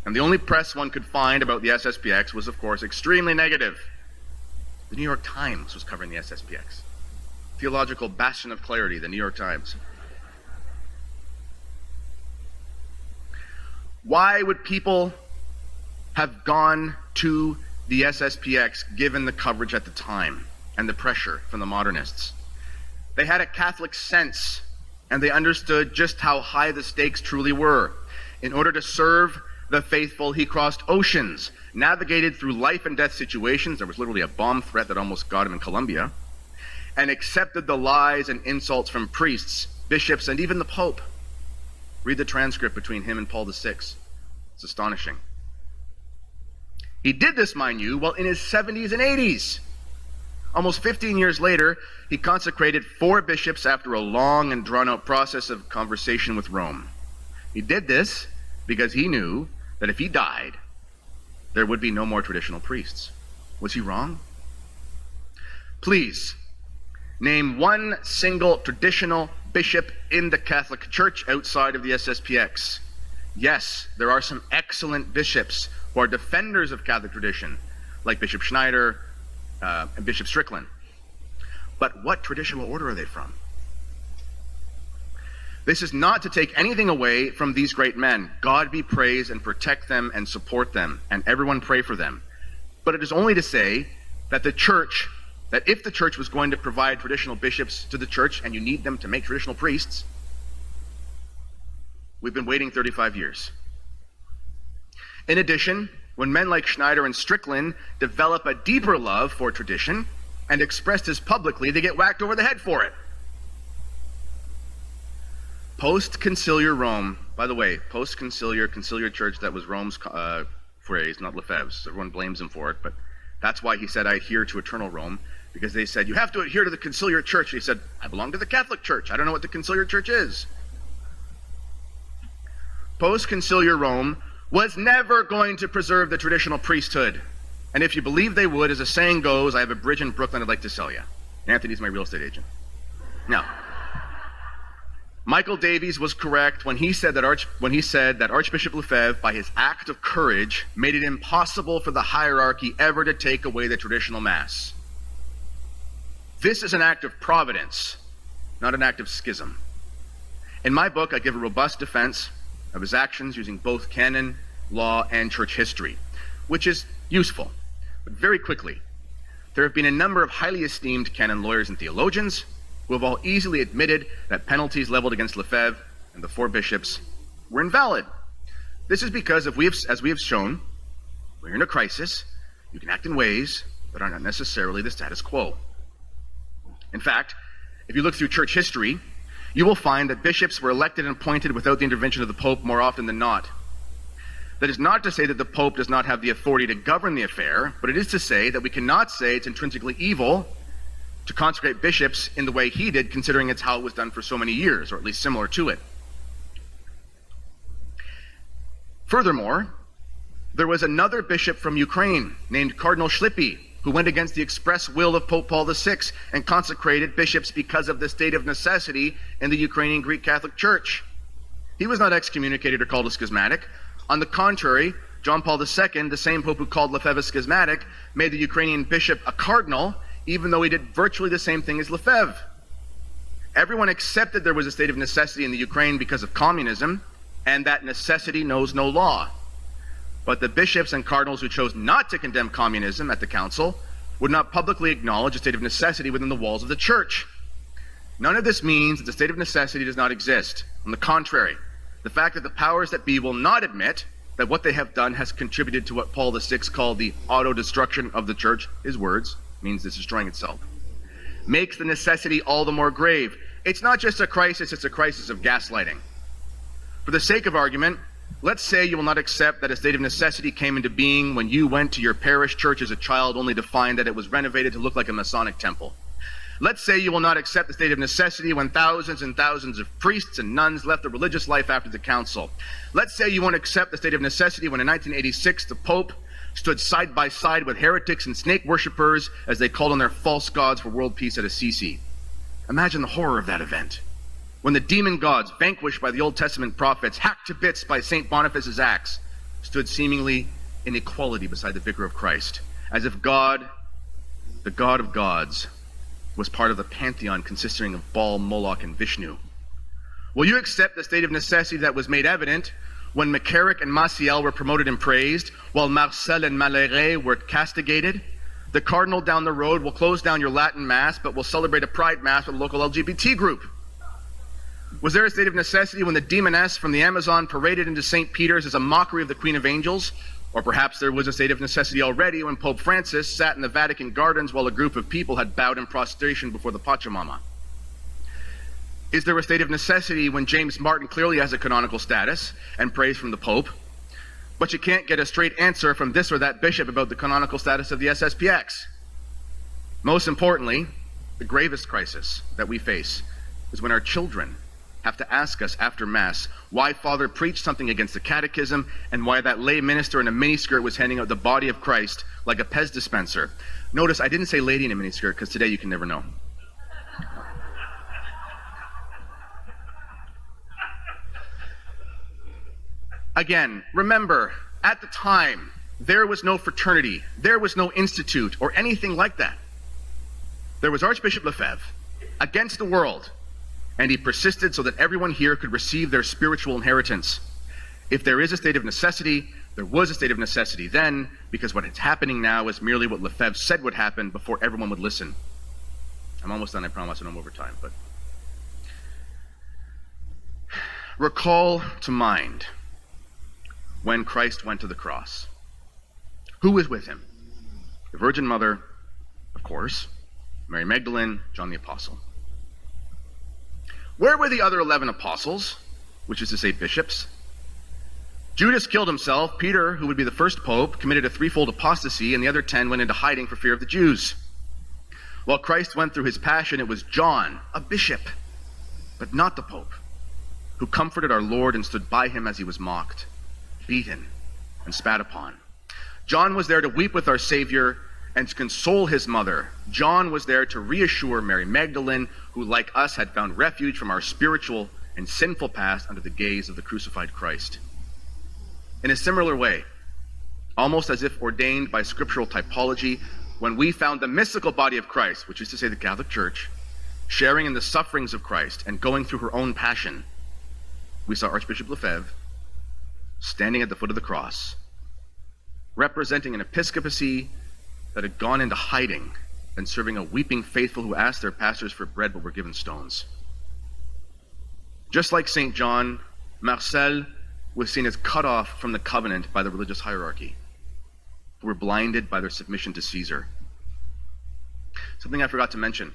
and the only press one could find about the SSPX was, of course, extremely negative. The New York Times was covering the SSPX. Theological bastion of clarity, the New York Times. Why would people have gone to the SSPX given the coverage at the time and the pressure from the modernists? They had a Catholic sense, and they understood just how high the stakes truly were. In order to serve the faithful, he crossed oceans, navigated through life and death situations. There was literally a bomb threat that almost got him in Colombia, and accepted the lies and insults from priests, bishops, and even the Pope. Read the transcript between him and Paul VI. It's astonishing. He did this, mind you, while in his 70s and 80s. Almost 15 years later, he consecrated 4 bishops after a long and drawn-out process of conversation with Rome. He did this because he knew that if he died, there would be no more traditional priests. Was he wrong? Please, name one single traditional bishop in the Catholic Church outside of the SSPX. Yes, there are some excellent bishops who are defenders of Catholic tradition, like Bishop Schneider and Bishop Strickland. But what traditional order are they from? This is not to take anything away from these great men. God be praised and protect them and support them, and everyone pray for them. But it is only to say that that if the church was going to provide traditional bishops to the church, and you need them to make traditional priests, we've been waiting 35 years. In addition, when men like Schneider and Strickland develop a deeper love for tradition and express this publicly, they get whacked over the head for it. Post-conciliar Rome, by the way, conciliar church, that was Rome's phrase, not Lefebvre's. Everyone blames him for it, but that's why he said, I adhere to eternal Rome, because they said, you have to adhere to the conciliar church. And he said, I belong to the Catholic Church. I don't know what the conciliar church is. Post-conciliar Rome was never going to preserve the traditional priesthood. And if you believe they would, as the saying goes, I have a bridge in Brooklyn I'd like to sell you. Anthony's my real estate agent. Now, Michael Davies was correct when he said that Archbishop Lefebvre, by his act of courage, made it impossible for the hierarchy ever to take away the traditional Mass. This is an act of providence, not an act of schism. In my book, I give a robust defense of his actions using both canon, law, and church history, which is useful. But very quickly, there have been a number of highly esteemed canon lawyers and theologians who have all easily admitted that penalties leveled against Lefebvre and the 4 bishops were invalid. This is because, as we have shown, when you're in a crisis, you can act in ways that are not necessarily the status quo. In fact, if you look through church history, you will find that bishops were elected and appointed without the intervention of the Pope more often than not. That is not to say that the Pope does not have the authority to govern the affair, but it is to say that we cannot say it's intrinsically evil to consecrate bishops in the way he did, considering it's how it was done for so many years, or at least similar to it. Furthermore, there was another bishop from Ukraine named Cardinal Schlippy, who went against the express will of Pope Paul VI and consecrated bishops because of the state of necessity in the Ukrainian Greek Catholic Church. He was not excommunicated or called a schismatic. On the contrary, John Paul II, the same pope who called Lefebvre a schismatic, made the Ukrainian bishop a cardinal, even though he did virtually the same thing as Lefebvre. Everyone accepted there was a state of necessity in the Ukraine because of communism, and that necessity knows no law. But the bishops and cardinals who chose not to condemn communism at the council would not publicly acknowledge a state of necessity within the walls of the church. None of this means that the state of necessity does not exist. On the contrary, the fact that the powers that be will not admit that what they have done has contributed to what Paul VI called the auto-destruction of the church, his words, means it's destroying itself, makes the necessity all the more grave. It's not just a crisis, it's a crisis of gaslighting. For the sake of argument, let's say you will not accept that a state of necessity came into being when you went to your parish church as a child only to find that it was renovated to look like a Masonic temple. Let's say you will not accept the state of necessity when thousands and thousands of priests and nuns left the religious life after the council. Let's say you won't accept the state of necessity when in 1986 the Pope stood side by side with heretics and snake worshippers as they called on their false gods for world peace at Assisi. Imagine the horror of that event, when the demon gods, vanquished by the Old Testament prophets, hacked to bits by St. Boniface's axe, stood seemingly in equality beside the Vicar of Christ, as if God, the God of gods, was part of the pantheon consisting of Baal, Moloch, and Vishnu. Will you accept the state of necessity that was made evident when McCarrick and Maciel were promoted and praised, while Marcel and Maleret were castigated? The cardinal down the road will close down your Latin Mass, but will celebrate a Pride Mass with a local LGBT group. Was there a state of necessity when the demoness from the Amazon paraded into St. Peter's as a mockery of the Queen of Angels? Or perhaps there was a state of necessity already when Pope Francis sat in the Vatican gardens while a group of people had bowed in prostration before the Pachamama. Is there a state of necessity when James Martin clearly has a canonical status and praise from the Pope, but you can't get a straight answer from this or that bishop about the canonical status of the SSPX? Most importantly, the gravest crisis that we face is when our children have to ask us after Mass why Father preached something against the catechism and why that lay minister in a miniskirt was handing out the body of Christ like a Pez dispenser. Notice I didn't say lady in a miniskirt because today you can never know. Again, remember, at the time, there was no fraternity, there was no institute or anything like that. There was Archbishop Lefebvre against the world, and he persisted so that everyone here could receive their spiritual inheritance. If there is a state of necessity, there was a state of necessity then, because what is happening now is merely what Lefebvre said would happen before everyone would listen. I'm almost done, I promise, and I'm over time, but recall to mind when Christ went to the cross. Who was with him? The Virgin Mother, of course, Mary Magdalene, John the Apostle. Where were the other 11 apostles, which is to say bishops? Judas killed himself. Peter, who would be the first pope, committed a threefold apostasy, and the other 10 went into hiding for fear of the Jews. While Christ went through his passion, it was John, a bishop, but not the pope, who comforted our Lord and stood by him as he was mocked, beaten, and spat upon. John was there to weep with our Savior and to console his mother. John was there to reassure Mary Magdalene, who, like us, had found refuge from our spiritual and sinful past under the gaze of the crucified Christ. In a similar way, almost as if ordained by scriptural typology, when we found the mystical body of Christ, which is to say the Catholic Church, sharing in the sufferings of Christ and going through her own passion, we saw Archbishop Lefebvre standing at the foot of the cross, representing an episcopacy that had gone into hiding and serving a weeping faithful who asked their pastors for bread but were given stones. Just like St. John, Marcel was seen as cut off from the covenant by the religious hierarchy, who were blinded by their submission to Caesar. Something I forgot to mention.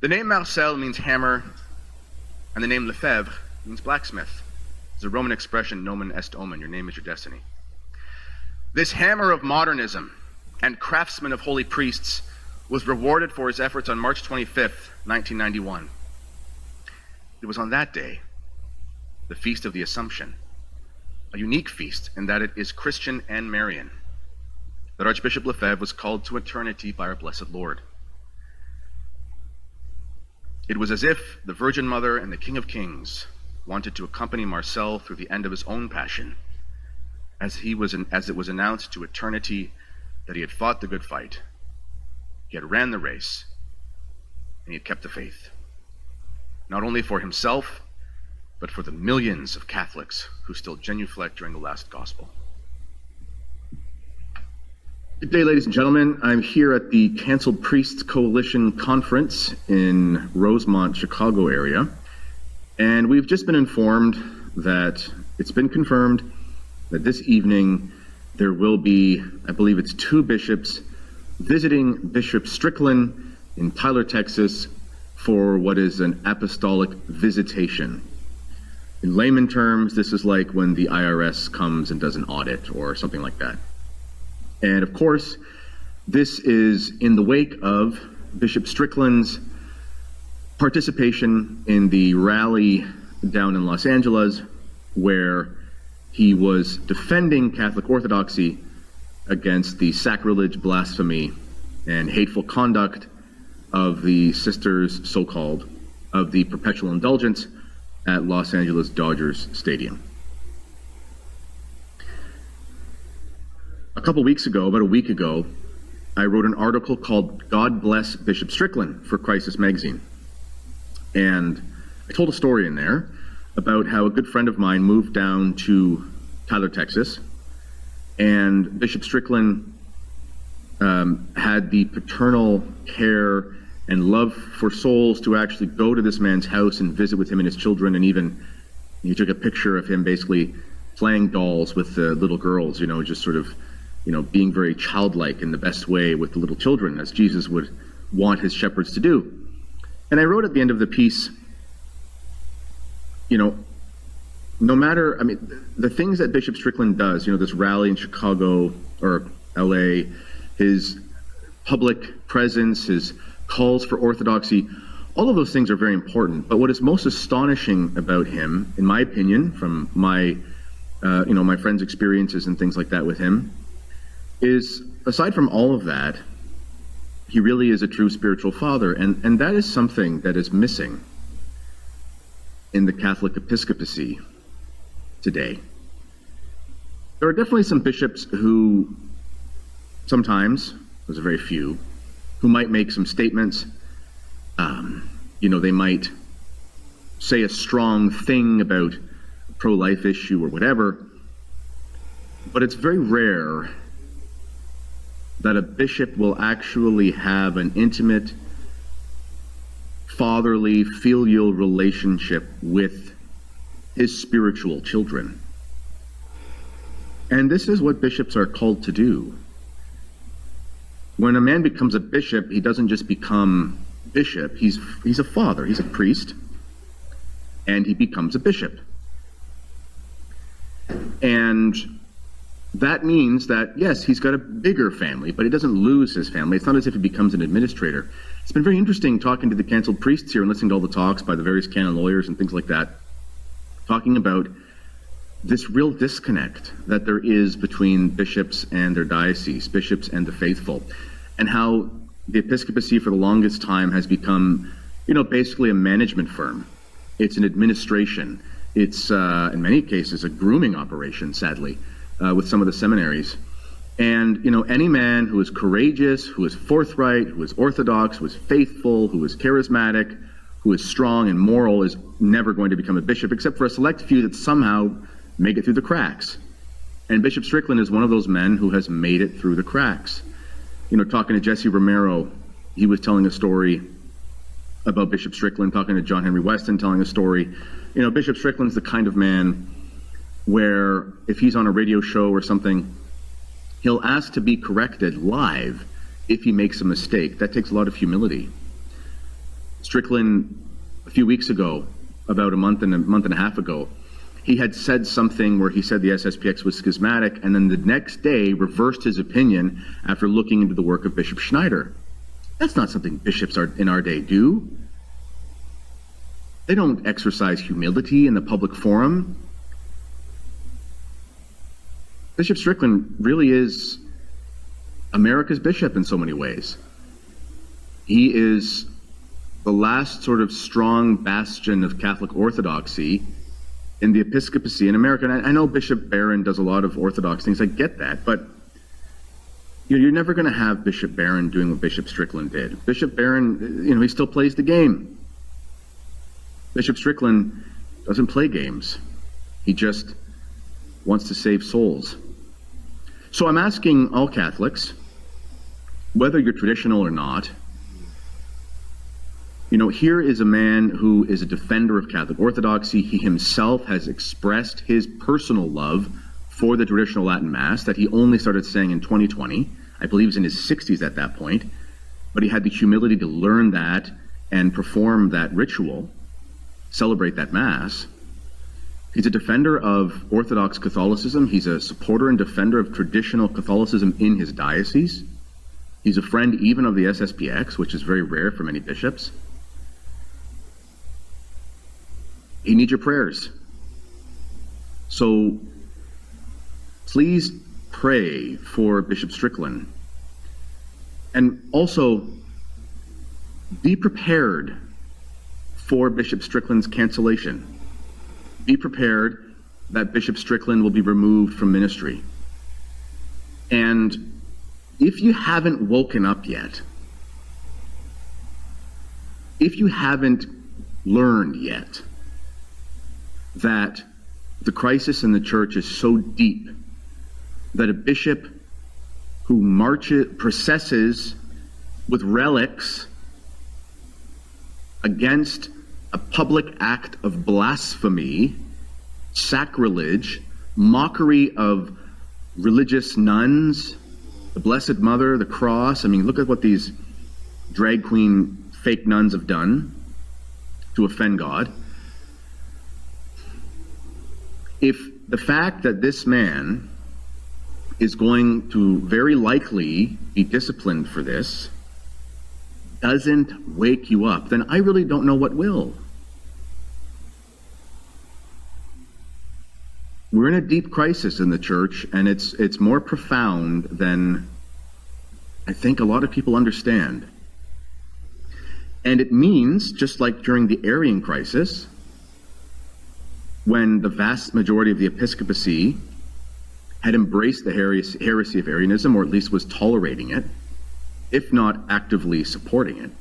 The name Marcel means hammer, and the name Lefebvre means blacksmith. It's a Roman expression, nomen est omen, your name is your destiny. This hammer of modernism and craftsman of holy priests was rewarded for his efforts on March 25th, 1991. It was on that day, the Feast of the Assumption, a unique feast in that it is Christian and Marian, that Archbishop Lefebvre was called to eternity by our blessed Lord. It was as if the Virgin Mother and the King of Kings wanted to accompany Marcel through the end of his own passion, as it was announced to eternity that he had fought the good fight, he had ran the race, and he had kept the faith, not only for himself, but for the millions of Catholics who still genuflect during the last gospel. Good day, ladies and gentlemen. I'm here at the Canceled Priests Coalition Conference in Rosemont, Chicago area, and we've just been informed that it's been confirmed that this evening there will be, I believe it's 2 bishops, visiting Bishop Strickland in Tyler, Texas, for what is an apostolic visitation. In layman terms, this is like when the IRS comes and does an audit or something like that. And of course, this is in the wake of Bishop Strickland's participation in the rally down in Los Angeles, where he was defending Catholic Orthodoxy against the sacrilege, blasphemy, and hateful conduct of the sisters, so-called, of the perpetual indulgence at Los Angeles Dodgers Stadium. A couple weeks ago, about a week ago, I wrote an article called God Bless Bishop Strickland for Crisis Magazine. And I told a story in there about how a good friend of mine moved down to Tyler, Texas, and Bishop Strickland had the paternal care and love for souls to actually go to this man's house and visit with him and his children, and even he took a picture of him basically playing dolls with the little girls, just sort of, being very childlike in the best way with the little children, as Jesus would want his shepherds to do. And I wrote at the end of the piece, no matter, the things that Bishop Strickland does, this rally in Chicago or LA, his public presence, his calls for orthodoxy, all of those things are very important. But what is most astonishing about him, in my opinion, from my, my friends' experiences and things like that with him, is aside from all of that, he really is a true spiritual father. And that is something that is missing in the Catholic episcopacy today. There are definitely some bishops who sometimes, there's a very few, who might make some statements. They might say a strong thing about a pro-life issue or whatever, but it's very rare that a bishop will actually have an intimate, fatherly, filial relationship with his spiritual children. And this is what bishops are called to do. When a man becomes a bishop, he doesn't just become bishop, he's a father, he's a priest, and he becomes a bishop. And that means that, yes, he's got a bigger family, but he doesn't lose his family. It's not as if he becomes an administrator. It's been very interesting talking to the canceled priests here and listening to all the talks by the various canon lawyers and things like that, talking about this real disconnect that there is between bishops and their diocese, bishops and the faithful, and how the episcopacy for the longest time has become, basically a management firm. It's an administration. It's, in many cases, a grooming operation, sadly, with some of the seminaries. And, any man who is courageous, who is forthright, who is orthodox, who is faithful, who is charismatic, who is strong and moral is never going to become a bishop, except for a select few that somehow make it through the cracks. And Bishop Strickland is one of those men who has made it through the cracks. Talking to Jesse Romero, he was telling a story about Bishop Strickland, talking to John Henry Weston, telling a story. Bishop Strickland's the kind of man where if he's on a radio show or something, he'll ask to be corrected live if he makes a mistake. That takes a lot of humility. Strickland, a few weeks ago, about a month and a half ago, he had said something where he said the SSPX was schismatic, and then the next day reversed his opinion after looking into the work of Bishop Schneider. That's not something bishops in our day do. They don't exercise humility in the public forum. Bishop Strickland really is America's bishop in so many ways. He is the last sort of strong bastion of Catholic orthodoxy in the episcopacy in America. And I know Bishop Barron does a lot of orthodox things. I get that, but you're never going to have Bishop Barron doing what Bishop Strickland did. Bishop Barron, he still plays the game. Bishop Strickland doesn't play games. He just wants to save souls. So I'm asking all Catholics, whether you're traditional or not, here is a man who is a defender of Catholic orthodoxy. He himself has expressed his personal love for the traditional Latin Mass that he only started saying in 2020. I believe he was in his 60s at that point, but he had the humility to learn that and perform that ritual, celebrate that Mass. He's a defender of Orthodox Catholicism. He's a supporter and defender of traditional Catholicism in his diocese. He's a friend even of the SSPX, which is very rare for many bishops. He needs your prayers. So please pray for Bishop Strickland. And also be prepared for Bishop Strickland's cancellation. Be prepared that Bishop Strickland will be removed from ministry. And if you haven't woken up yet, if you haven't learned yet that the crisis in the church is so deep that a bishop who processes with relics against a public act of blasphemy, sacrilege, mockery of religious nuns, the Blessed Mother, the cross. I mean, look at what these drag queen fake nuns have done to offend God. If the fact that this man is going to very likely be disciplined for this doesn't wake you up, then I really don't know what will. We're in a deep crisis in the church, and it's more profound than I think a lot of people understand. And it means, just like during the Arian crisis, when the vast majority of the episcopacy had embraced the heresy of Arianism, or at least was tolerating it, if not actively supporting it,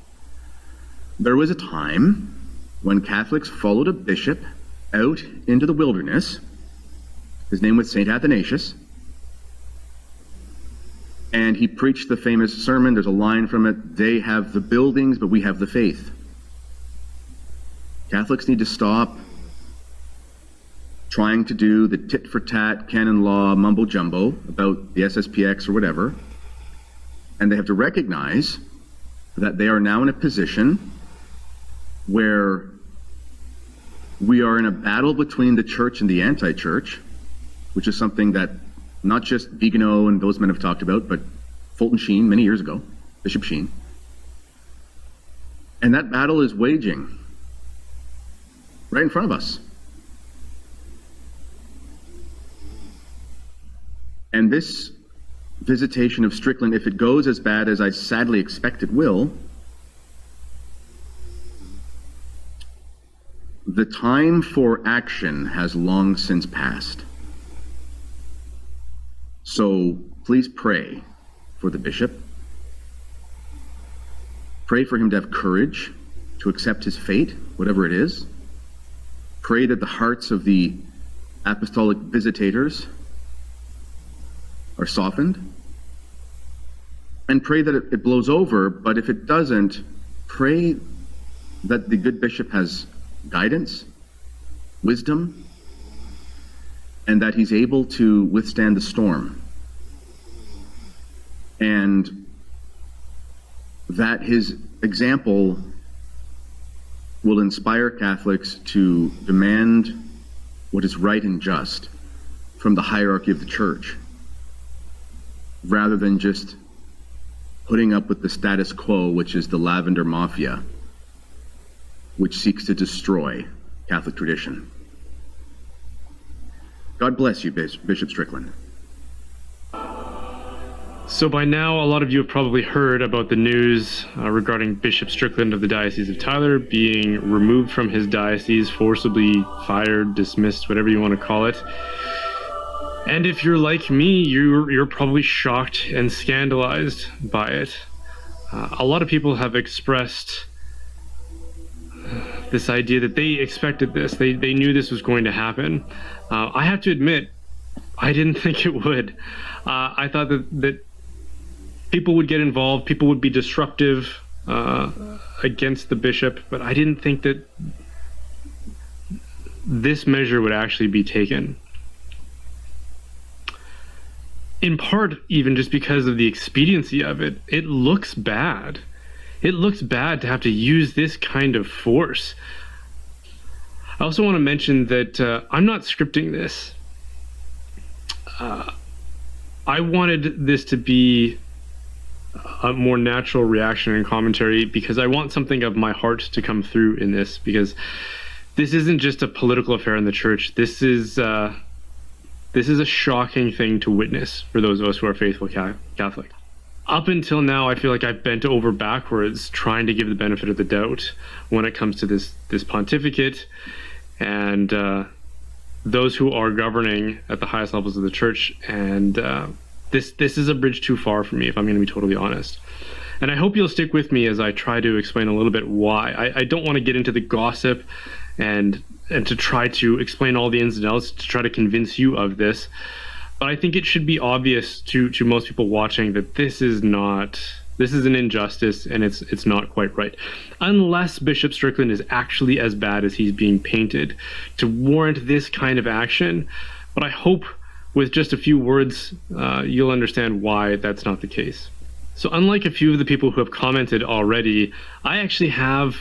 there was a time when Catholics followed a bishop out into the wilderness. His name was St. Athanasius, and he preached the famous sermon. There's a line from it: "They have the buildings, but we have the faith." Catholics need to stop trying to do the tit-for-tat canon law mumbo-jumbo about the SSPX or whatever, and they have to recognize that they are now in a position where we are in a battle between the church and the anti-church, which is something that not just Vigano and those men have talked about, but Fulton Sheen many years ago, Bishop Sheen. And that battle is waging right in front of us. And this visitation of Strickland, if it goes as bad as I sadly expect it will, the time for action has long since passed. So please pray for the bishop. Pray for him to have courage to accept his fate, whatever it is. Pray that the hearts of the apostolic visitators are softened. And pray that it blows over, but if it doesn't, pray that the good bishop has guidance, wisdom, and that he's able to withstand the storm. And that his example will inspire Catholics to demand what is right and just from the hierarchy of the Church, rather than just putting up with the status quo, which is the lavender mafia, which seeks to destroy Catholic tradition. God bless you, Bishop Strickland. So by now, a lot of you have probably heard about the news regarding Bishop Strickland of the Diocese of Tyler being removed from his diocese, forcibly fired, dismissed, whatever you want to call it. And if you're like me, you're probably shocked and scandalized by it. A lot of people have expressed this idea that they expected this. They knew this was going to happen. I have to admit, I didn't think it would. I thought that people would get involved, people would be disruptive against the bishop, but I didn't think that this measure would actually be taken. In part, even just because of the expediency of it, it looks bad. It looks bad to have to use this kind of force. I also want to mention that I'm not scripting this. I wanted this to be a more natural reaction and commentary because I want something of my heart to come through in this, because this isn't just a political affair in the church. This is a shocking thing to witness for those of us who are faithful Catholic. Up until now, I feel like I've bent over backwards trying to give the benefit of the doubt when it comes to this pontificate and those who are governing at the highest levels of the church. And this is a bridge too far for me, if I'm going to be totally honest. And I hope you'll stick with me as I try to explain a little bit why. I don't want to get into the gossip and to try to explain all the ins and outs to try to convince you of this. But I think it should be obvious to most people watching that this is an injustice, and it's not quite right. Unless Bishop Strickland is actually as bad as he's being painted to warrant this kind of action. But I hope with just a few words, you'll understand why that's not the case. So unlike a few of the people who have commented already, I actually have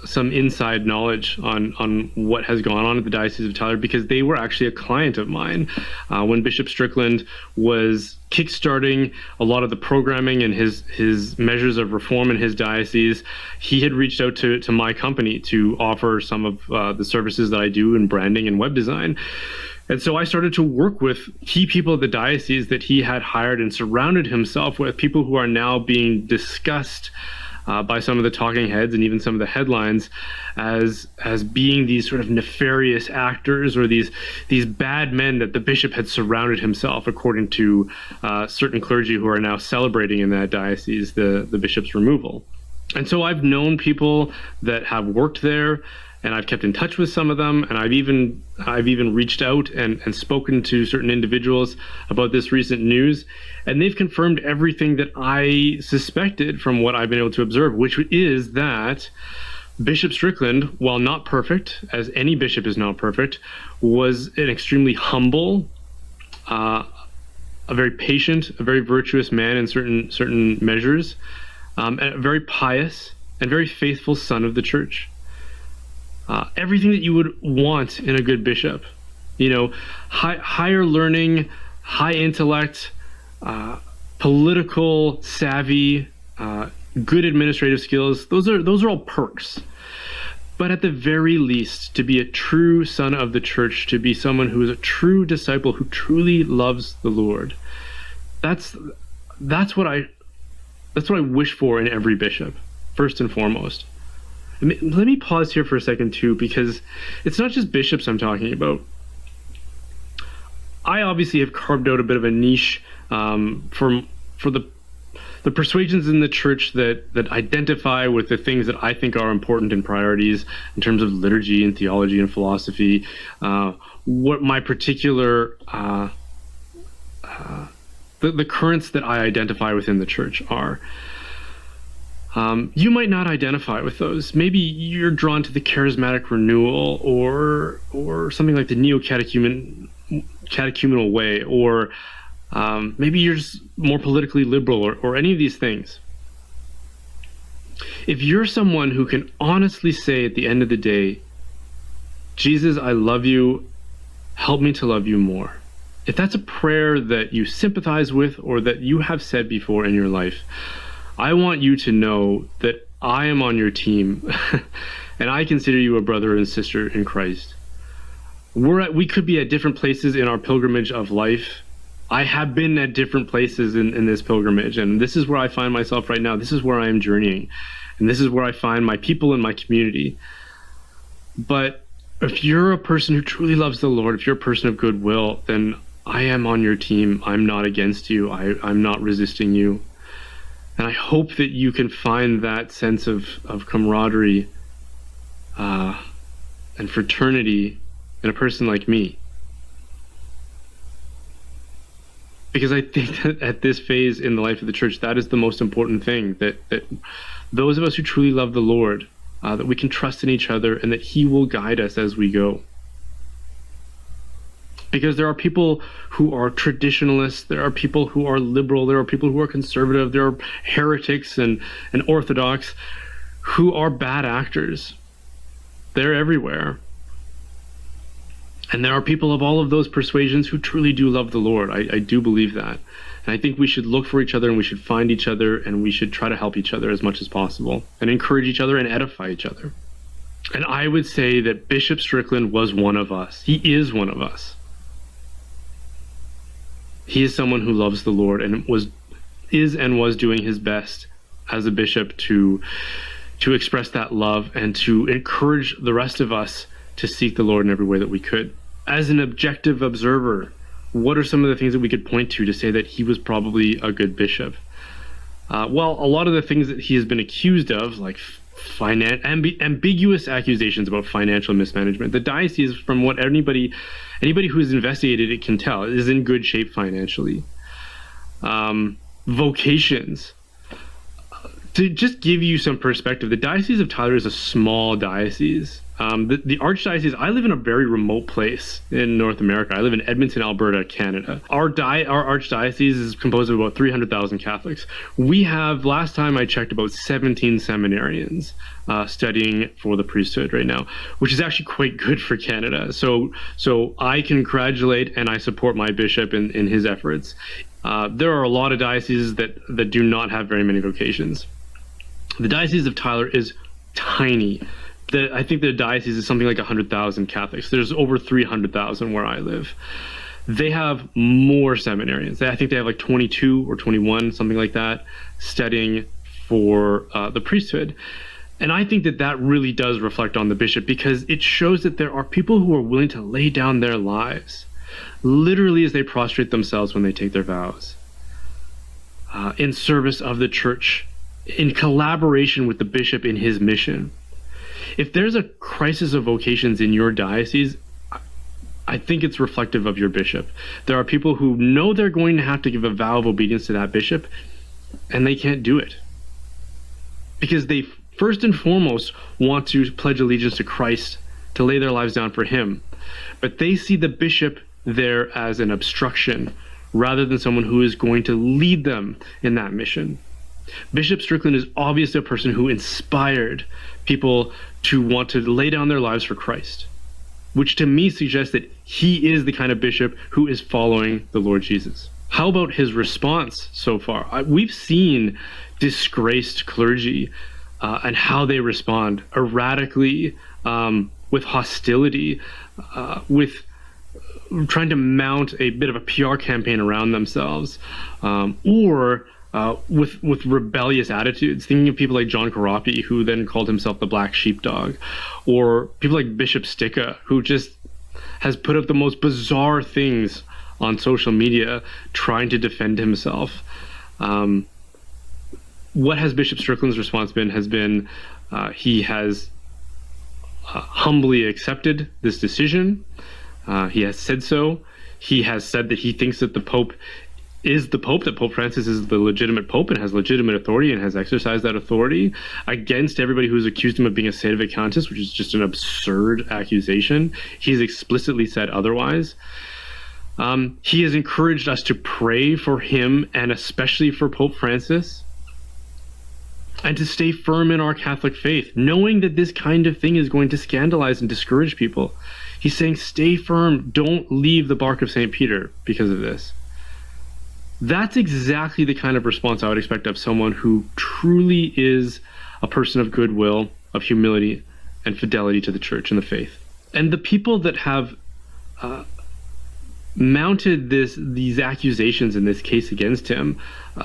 some inside knowledge on what has gone on at the Diocese of Tyler, because they were actually a client of mine when Bishop Strickland was kickstarting a lot of the programming and his measures of reform in his diocese. He had reached out to my company to offer some of the services that I do in branding and web design. And so I started to work with key people at the diocese that he had hired and surrounded himself with, people who are now being discussed by some of the talking heads and even some of the headlines as being these sort of nefarious actors or these bad men that the bishop had surrounded himself, according to certain clergy who are now celebrating in that diocese the bishop's removal. And so I've known people that have worked there, and I've kept in touch with some of them, and I've even reached out and spoken to certain individuals about this recent news, and they've confirmed everything that I suspected from what I've been able to observe, which is that Bishop Strickland, while not perfect, as any bishop is not perfect, was an extremely humble, a very patient, a very virtuous man in certain measures, and a very pious and very faithful son of the church. Everything that you would want in a good bishop, higher learning, high intellect, political savvy, good administrative skills. Those are all perks. But at the very least, to be a true son of the church, to be someone who is a true disciple who truly loves the Lord, that's what I wish for in every bishop, first and foremost. Let me pause here for a second too, because it's not just bishops I'm talking about. I obviously have carved out a bit of a niche for the persuasions in the church that identify with the things that I think are important and priorities in terms of liturgy and theology and philosophy. What my particular the currents that I identify within the church are. You might not identify with those. Maybe you're drawn to the charismatic renewal or something like the neo-catechumenal way, or maybe you're just more politically liberal, or any of these things. If you're someone who can honestly say at the end of the day, Jesus, I love you, help me to love you more. If that's a prayer that you sympathize with or that you have said before in your life, I want you to know that I am on your team and I consider you a brother and sister in Christ. We could be at different places in our pilgrimage of life. I have been at different places in this pilgrimage, and this is where I find myself right now. This is where I am journeying, and this is where I find my people and my community. But if you're a person who truly loves the Lord, if you're a person of goodwill, then I am on your team. I'm not against you. I'm not resisting you. And I hope that you can find that sense of camaraderie and fraternity in a person like me. Because I think that at this phase in the life of the church, that is the most important thing, that those of us who truly love the Lord, that we can trust in each other and that He will guide us as we go. Because there are people who are traditionalists, there are people who are liberal, there are people who are conservative, there are heretics and orthodox who are bad actors. They're everywhere. And there are people of all of those persuasions who truly do love the Lord. I do believe that. And I think we should look for each other, and we should find each other, and we should try to help each other as much as possible and encourage each other and edify each other. And I would say that Bishop Strickland was one of us. He is one of us. He is someone who loves the Lord and was doing his best as a bishop to express that love and to encourage the rest of us to seek the Lord in every way that we could. As an objective observer, what are some of the things that we could point to say that he was probably a good bishop? Well, a lot of the things that he has been accused of, like ambiguous accusations about financial mismanagement. The diocese, from what anybody who's investigated it can tell, is in good shape financially. Vocations. To just give you some perspective, the Diocese of Tyler is a small diocese. The Archdiocese, I live in a very remote place in North America. I live in Edmonton, Alberta, Canada. Our Archdiocese is composed of about 300,000 Catholics. We have, last time I checked, about 17 seminarians studying for the priesthood right now, which is actually quite good for Canada. So I congratulate and I support my bishop in his efforts. There are a lot of dioceses that do not have very many vocations. The Diocese of Tyler is tiny. I think the diocese is something like 100,000 Catholics. There's over 300,000 where I live. They have more seminarians. I think they have like 22 or 21, something like that, studying for the priesthood. And I think that really does reflect on the bishop, because it shows that there are people who are willing to lay down their lives, literally as they prostrate themselves when they take their vows, in service of the church, in collaboration with the bishop in his mission. If there's a crisis of vocations in your diocese, I think it's reflective of your bishop. There are people who know they're going to have to give a vow of obedience to that bishop, and they can't do it because they first and foremost want to pledge allegiance to Christ, to lay their lives down for him. But they see the bishop there as an obstruction rather than someone who is going to lead them in that mission. Bishop Strickland is obviously a person who inspired people to want to lay down their lives for Christ, which to me suggests that he is the kind of bishop who is following the Lord Jesus. How about his response so far? We've seen disgraced clergy and how they respond erratically, with hostility, with trying to mount a bit of a PR campaign around themselves, or with rebellious attitudes. Thinking of people like John Karapi, who then called himself the Black Sheepdog, or people like Bishop Sticka, who just has put up the most bizarre things on social media trying to defend himself. What has Bishop Strickland's response been? He has humbly accepted this decision. He has said so. He has said that he thinks that the Pope is the Pope, that Pope Francis is the legitimate Pope and has legitimate authority and has exercised that authority against everybody who's accused him of being a sedevacantist, which is just an absurd accusation. He's explicitly said otherwise. He has encouraged us to pray for him and especially for Pope Francis, and to stay firm in our Catholic faith, knowing that this kind of thing is going to scandalize and discourage people. He's saying, stay firm, don't leave the bark of St. Peter because of this. That's exactly the kind of response I would expect of someone who truly is a person of goodwill, of humility, and fidelity to the church and the faith. And the people that have mounted these accusations in this case against him,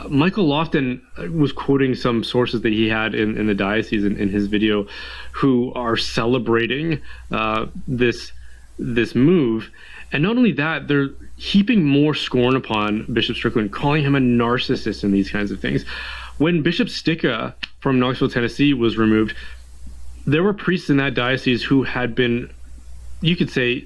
Michael Lofton was quoting some sources that he had in the diocese in his video, who are celebrating this move. And not only that, they're heaping more scorn upon Bishop Strickland, calling him a narcissist and these kinds of things. When Bishop Sticka from Knoxville, Tennessee was removed, there were priests in that diocese who had been, you could say,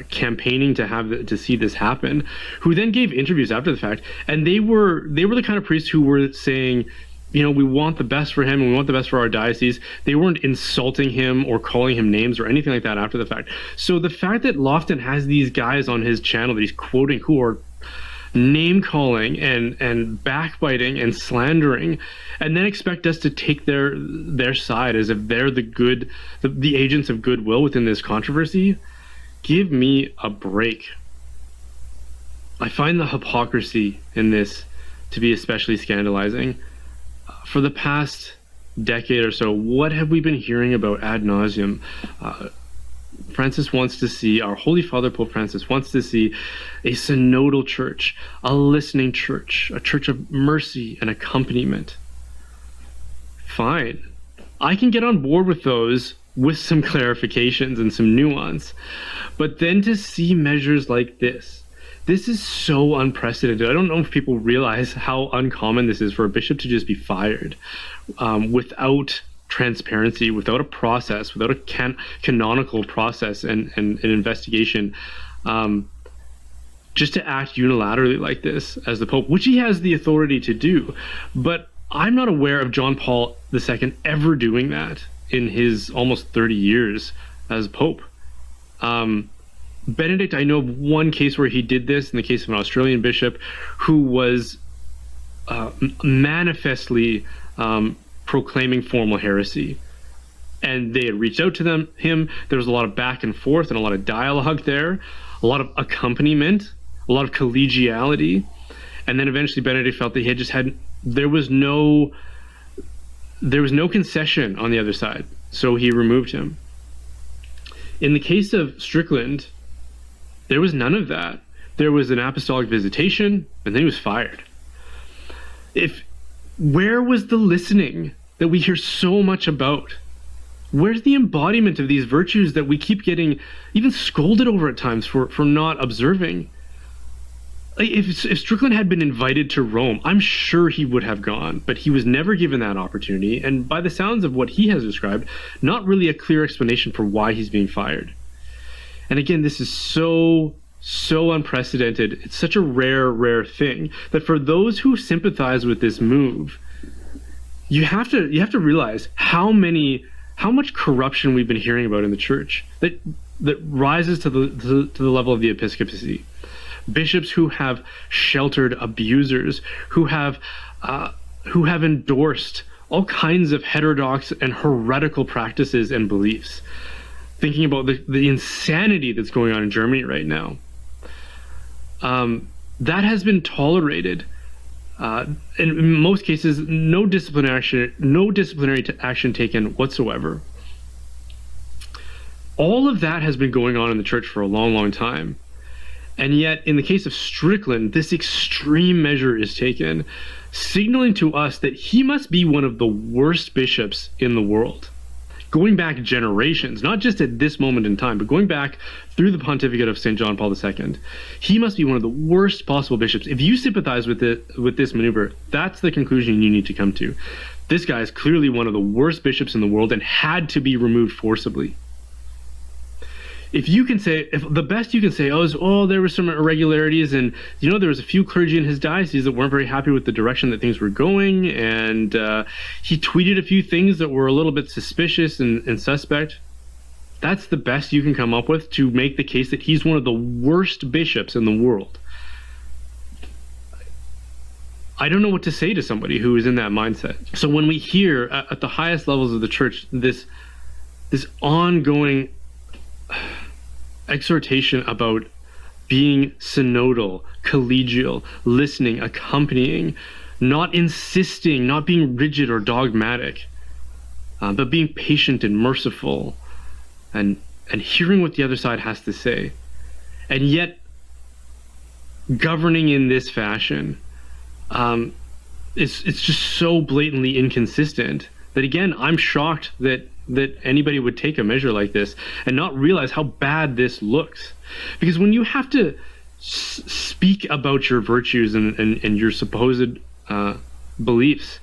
campaigning to see this happen, who then gave interviews after the fact, and they were the kind of priests who were saying, we want the best for him and we want the best for our diocese. They weren't insulting him or calling him names or anything like that after the fact. So the fact that Lofton has these guys on his channel that he's quoting who are name calling and backbiting and slandering, and then expect us to take their side as if they're the agents of goodwill within this controversy, give me a break. I find the hypocrisy in this to be especially scandalizing. For the past decade or so, what have we been hearing about ad nauseum? Francis wants to see, our Holy Father Pope Francis wants to see a synodal church, a listening church, a church of mercy and accompaniment. Fine. I can get on board with those with some clarifications and some nuance. But then to see measures like this is so unprecedented. I don't know if people realize how uncommon this is for a bishop to just be fired without transparency, without a process, without a canonical process and an investigation, just to act unilaterally like this as the Pope, which he has the authority to do. But I'm not aware of John Paul II ever doing that in his almost 30 years as Pope. Benedict, I know of one case where he did this, in the case of an Australian bishop who was manifestly proclaiming formal heresy. And they had reached out to him. There was a lot of back and forth and a lot of dialogue there, a lot of accompaniment, a lot of collegiality. And then eventually Benedict felt that he had just had, there was no concession on the other side. So he removed him. In the case of Strickland, there was none of that. There was an apostolic visitation, and then he was fired. Where was the listening that we hear so much about? Where's the embodiment of these virtues that we keep getting even scolded over at times for not observing? If Strickland had been invited to Rome, I'm sure he would have gone, but he was never given that opportunity, and by the sounds of what he has described, not really a clear explanation for why he's being fired. And again, this is so unprecedented. It's such a rare thing that for those who sympathize with this move, you have to realize how much corruption we've been hearing about in the church that rises to the level of the episcopacy. Bishops who have sheltered abusers, who have endorsed all kinds of heterodox and heretical practices and beliefs. Thinking about the insanity that's going on in Germany right now. That has been tolerated in most cases, no disciplinary action taken whatsoever. All of that has been going on in the church for a long, long time. And yet, in the case of Strickland, this extreme measure is taken, signaling to us that he must be one of the worst bishops in the world. Going back generations, not just at this moment in time, but going back through the pontificate of St. John Paul II, he must be one of the worst possible bishops. If you sympathize with this maneuver, that's the conclusion you need to come to. This guy is clearly one of the worst bishops in the world and had to be removed forcibly. If the best you can say, there were some irregularities, and there was a few clergy in his diocese that weren't very happy with the direction that things were going, and he tweeted a few things that were a little bit suspicious and suspect. That's the best you can come up with to make the case that he's one of the worst bishops in the world. I don't know what to say to somebody who is in that mindset. So when we hear at the highest levels of the church this ongoing exhortation about being synodal, collegial, listening, accompanying, not insisting, not being rigid or dogmatic, but being patient and merciful, and hearing what the other side has to say, and yet governing in this fashion, it's just so blatantly inconsistent that, again, I'm shocked that anybody would take a measure like this and not realize how bad this looks. Because when you have to speak about your virtues and your supposed beliefs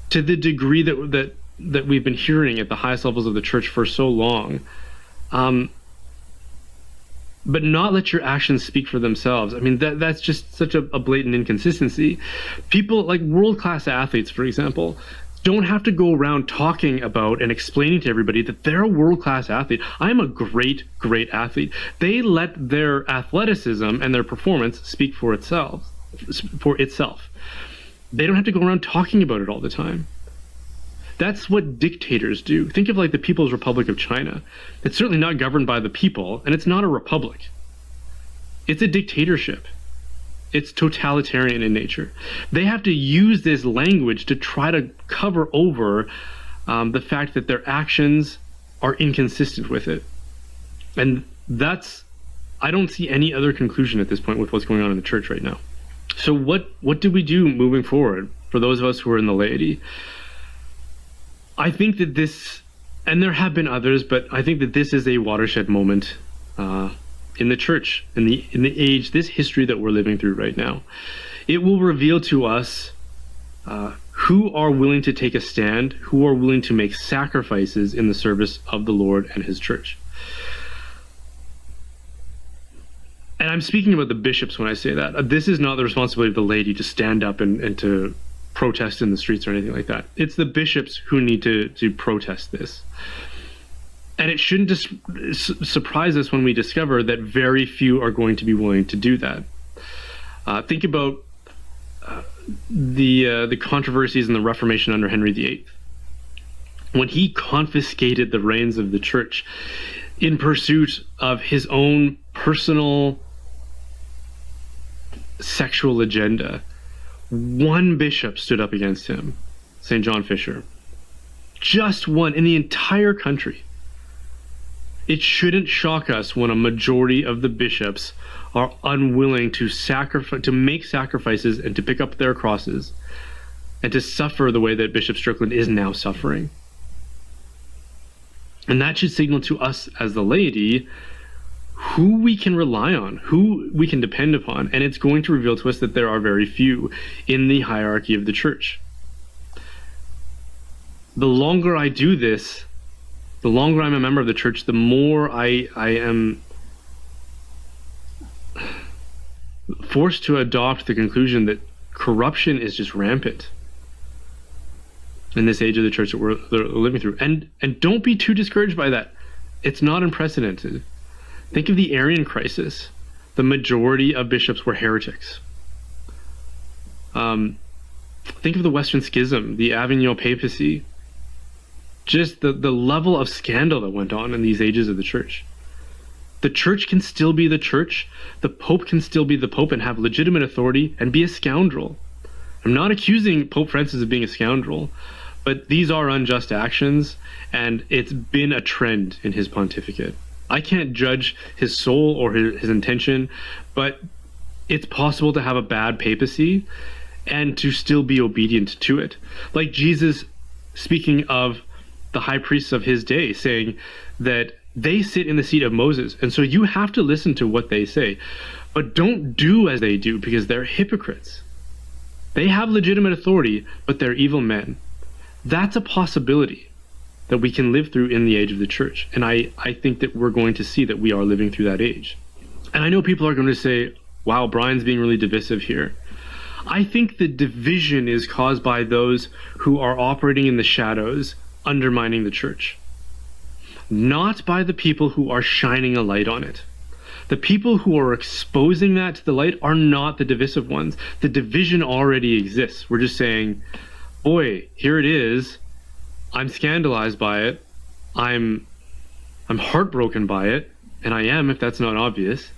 to the degree that we've been hearing at the highest levels of the church for so long, but not let your actions speak for themselves. I mean, that's just such a blatant inconsistency. People like world-class athletes, for example, don't have to go around talking about and explaining to everybody that they're a world-class athlete. I'm a great, great athlete. They let their athleticism and their performance speak for itself. They don't have to go around talking about it all the time. That's what dictators do. Think of like the People's Republic of China. It's certainly not governed by the people, and it's not a republic. It's a dictatorship. It's totalitarian in nature. They have to use this language to try to cover over the fact that their actions are inconsistent with it. And I don't see any other conclusion at this point with what's going on in the church right now. So what do we do moving forward for those of us who are in the laity? I think that this, and there have been others, but I think that this is a watershed moment in the church, in the age, this history that we're living through right now. It will reveal to us who are willing to take a stand, who are willing to make sacrifices in the service of the Lord and his church. And I'm speaking about the bishops when I say that. This is not the responsibility of the laity to stand up and to protest in the streets or anything like that. It's the bishops who need to protest this. And it shouldn't just surprise us when we discover that very few are going to be willing to do that. Think about the controversies in the Reformation under Henry VIII. When he confiscated the reins of the church in pursuit of his own personal sexual agenda, one bishop stood up against him, St. John Fisher. Just one in the entire country. It shouldn't shock us when a majority of the bishops are unwilling to make sacrifices and to pick up their crosses and to suffer the way that Bishop Strickland is now suffering. And that should signal to us as the laity who we can rely on, who we can depend upon, and it's going to reveal to us that there are very few in the hierarchy of the church. The longer I do this, the longer I'm a member of the church, the more I am forced to adopt the conclusion that corruption is just rampant in this age of the church that we're living through. And don't be too discouraged by that. It's not unprecedented. Think of the Arian crisis. The majority of bishops were heretics. Think of the Western Schism, the Avignon papacy. Just the level of scandal that went on in these ages of the church. The church can still be the church. The pope can still be the pope and have legitimate authority and be a scoundrel. I'm not accusing Pope Francis of being a scoundrel, but these are unjust actions, and it's been a trend in his pontificate. I can't judge his soul or his intention, but it's possible to have a bad papacy and to still be obedient to it. Like Jesus speaking of the high priests of his day, saying that they sit in the seat of Moses, and so you have to listen to what they say, but don't do as they do, because they're hypocrites. They have legitimate authority, but they're evil men. That's a possibility that we can live through in the age of the church. And I think that we're going to see that we are living through that age. And I know people are going to say, wow, Brian's being really divisive here. I think the division is caused by those who are operating in the shadows, undermining the church, not by the people who are shining a light on it. The people who are exposing that to the light are not the divisive ones. The division already exists. We're just saying, boy, here it is. I'm scandalized by it. I'm heartbroken by it, and I am, if that's not obvious.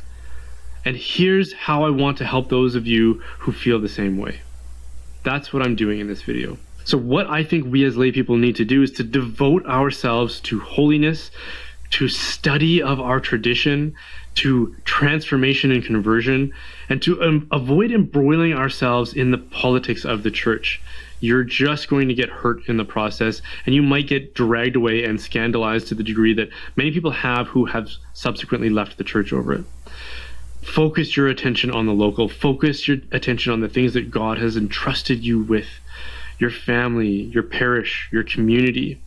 And here's how I want to help those of you who feel the same way. That's what I'm doing in this video. So what I think we as lay people need to do is to devote ourselves to holiness, to study of our tradition, to transformation and conversion, and to avoid embroiling ourselves in the politics of the church. You're just going to get hurt in the process, and you might get dragged away and scandalized to the degree that many people have who have subsequently left the church over it. Focus your attention on the local. Focus your attention on the things that God has entrusted you with. Your family, your parish, your community,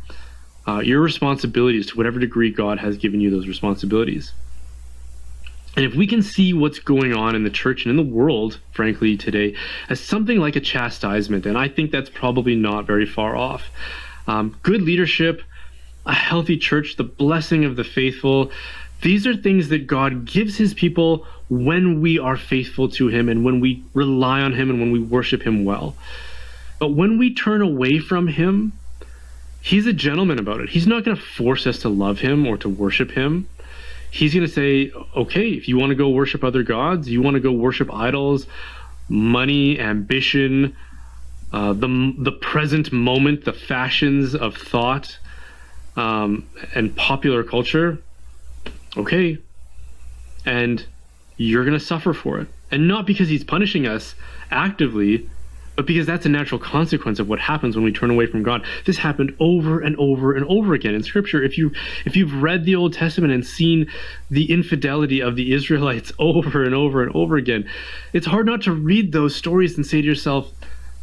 your responsibilities, to whatever degree God has given you those responsibilities. And if we can see what's going on in the church and in the world, frankly, today, as something like a chastisement, and I think that's probably not very far off. Good leadership, a healthy church, the blessing of the faithful, these are things that God gives his people when we are faithful to him and when we rely on him and when we worship him well. But when we turn away from him, he's a gentleman about it. He's not going to force us to love him or to worship him. He's going to say, okay, if you want to go worship other gods, you want to go worship idols, money, ambition, the present moment, the fashions of thought, and popular culture, okay. And you're going to suffer for it. And not because he's punishing us actively, but because that's a natural consequence of what happens when we turn away from God. This happened over and over and over again in Scripture. If you've read the Old Testament and seen the infidelity of the Israelites over and over and over again, it's hard not to read those stories and say to yourself,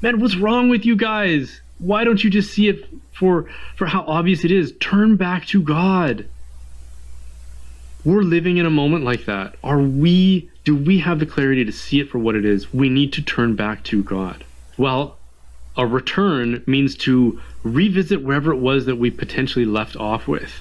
man, what's wrong with you guys? Why don't you just see it for how obvious it is? Turn back to God. We're living in a moment like that. Do we have the clarity to see it for what it is? We need to turn back to God. Well, a return means to revisit wherever it was that we potentially left off with.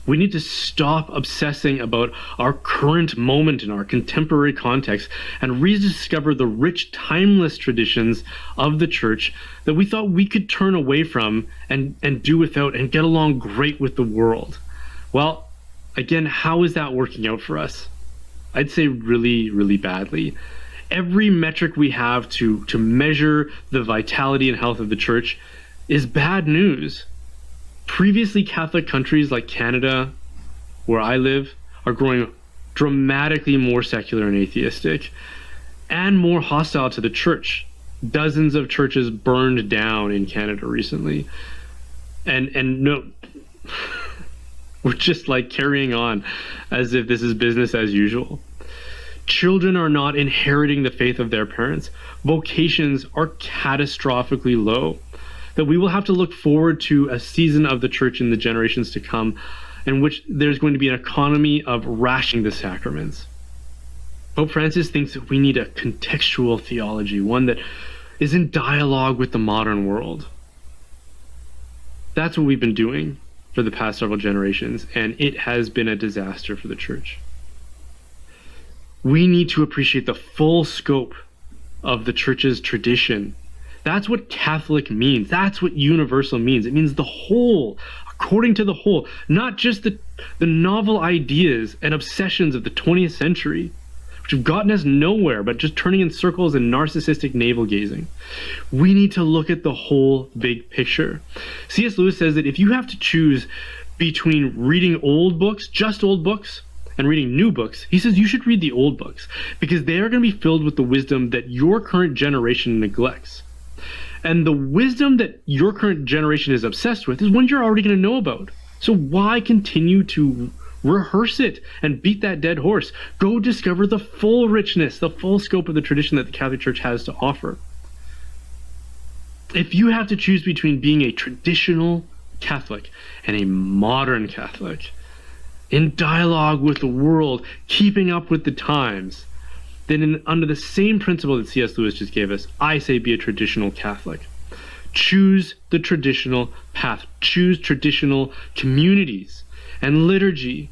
We need to stop obsessing about our current moment in our contemporary context and rediscover the rich, timeless traditions of the church that we thought we could turn away from and do without and get along great with the world. Well, again, how is that working out for us? I'd say really, really badly. Every metric we have to measure the vitality and health of the church is bad news. Previously Catholic countries like Canada, where I live, are growing dramatically more secular and atheistic and more hostile to the church. Dozens of churches burned down in Canada recently. And no, we're just like carrying on as if this is business as usual. Children are not inheriting the faith of their parents. Vocations are catastrophically low. That we will have to look forward to a season of the church in the generations to come in which there's going to be an economy of rationing the sacraments. Pope Francis thinks that we need a contextual theology, one that is in dialogue with the modern world. That's what we've been doing for the past several generations, and it has been a disaster for the church. We need to appreciate the full scope of the church's tradition. That's what Catholic means. That's what universal means. It means the whole, according to the whole, not just the novel ideas and obsessions of the 20th century, which which have gotten us nowhere but just turning in circles and narcissistic navel gazing. We need to look at the whole big picture. C.S. Lewis says that if you have to choose between reading old books, just old books, and reading new books, he says you should read the old books because they are going to be filled with the wisdom that your current generation neglects. And the wisdom that your current generation is obsessed with is one you're already going to know about. So why continue to rehearse it and beat that dead horse? Go discover the full richness, the full scope of the tradition that the Catholic Church has to offer. If you have to choose between being a traditional Catholic and a modern Catholic, in dialogue with the world, keeping up with the times, then under the same principle that C.S. Lewis just gave us, I say be a traditional Catholic. Choose the traditional path. Choose traditional communities and liturgy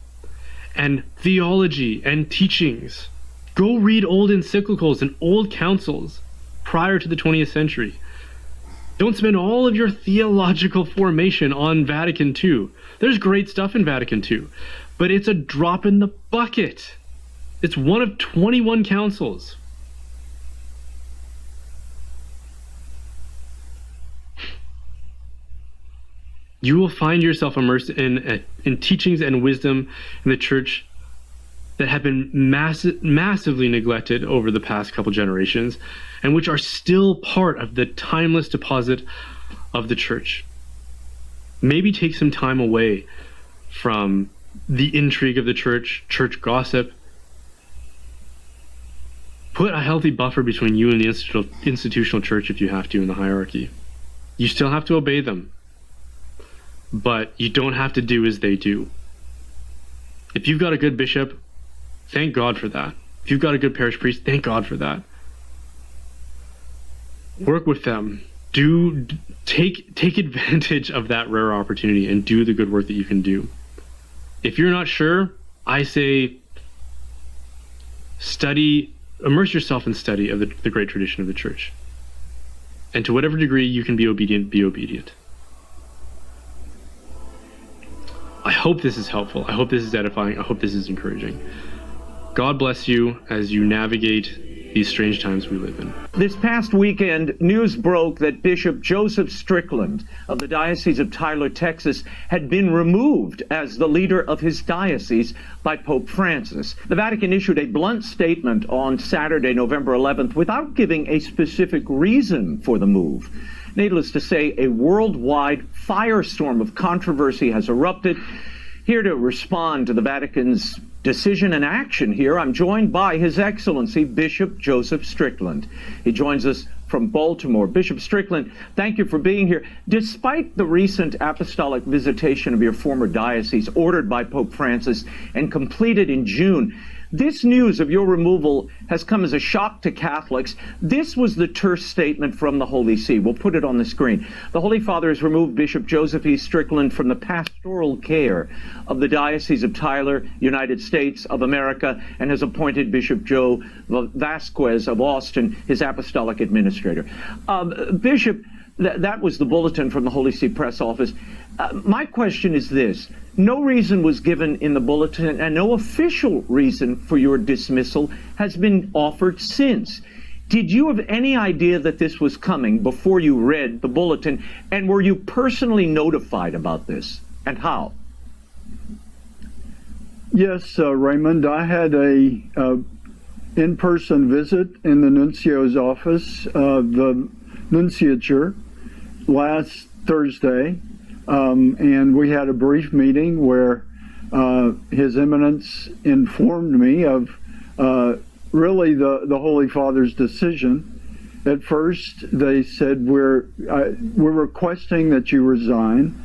and theology and teachings. Go read old encyclicals and old councils prior to the 20th century. Don't spend all of your theological formation on Vatican II. There's great stuff in Vatican II, but it's a drop in the bucket. It's one of 21 councils. You will find yourself immersed in teachings and wisdom in the church that have been massively neglected over the past couple generations, and which are still part of the timeless deposit of the church. Maybe take some time away from the intrigue of the church gossip. Put a healthy buffer between you and the institutional church if you have to in the hierarchy. You still have to obey them, but you don't have to do as they do. If you've got a good bishop, thank God for that. If you've got a good parish priest, thank God for that. Work with them. Take advantage of that rare opportunity and do the good work that you can do. If you're not sure, I say immerse yourself in study of the great tradition of the church. And to whatever degree you can be obedient, be obedient. I hope this is helpful. I hope this is edifying. I hope this is encouraging. God bless you as you navigate these strange times we live in. This past weekend, news broke that Bishop Joseph Strickland of the Diocese of Tyler, Texas, had been removed as the leader of his diocese by Pope Francis. The Vatican issued a blunt statement on Saturday, November 11th, without giving a specific reason for the move. Needless to say, a worldwide firestorm of controversy has erupted. Here to respond to the Vatican's decision and action here, I'm joined by His Excellency Bishop Joseph Strickland. He joins us from Baltimore. Bishop Strickland, thank you for being here. Despite the recent apostolic visitation of your former diocese, ordered by Pope Francis and completed in June, this news of your removal has come as a shock to Catholics. This was the terse statement from the Holy See. We'll put it on the screen. The Holy Father has removed Bishop Joseph E. Strickland from the pastoral care of the Diocese of Tyler, United States of America, and has appointed Bishop Joe Vasquez of Austin his apostolic administrator. Bishop, that was the bulletin from the Holy See press office. My question is this. No reason was given in the bulletin, and no official reason for your dismissal has been offered since. Did you have any idea that this was coming before you read the bulletin, and were you personally notified about this, and how? Yes, Raymond, I had a in-person visit in the nuncio's office, the nunciature, last Thursday. And we had a brief meeting where His Eminence informed me of really the Holy Father's decision. At first, they said, we're requesting that you resign,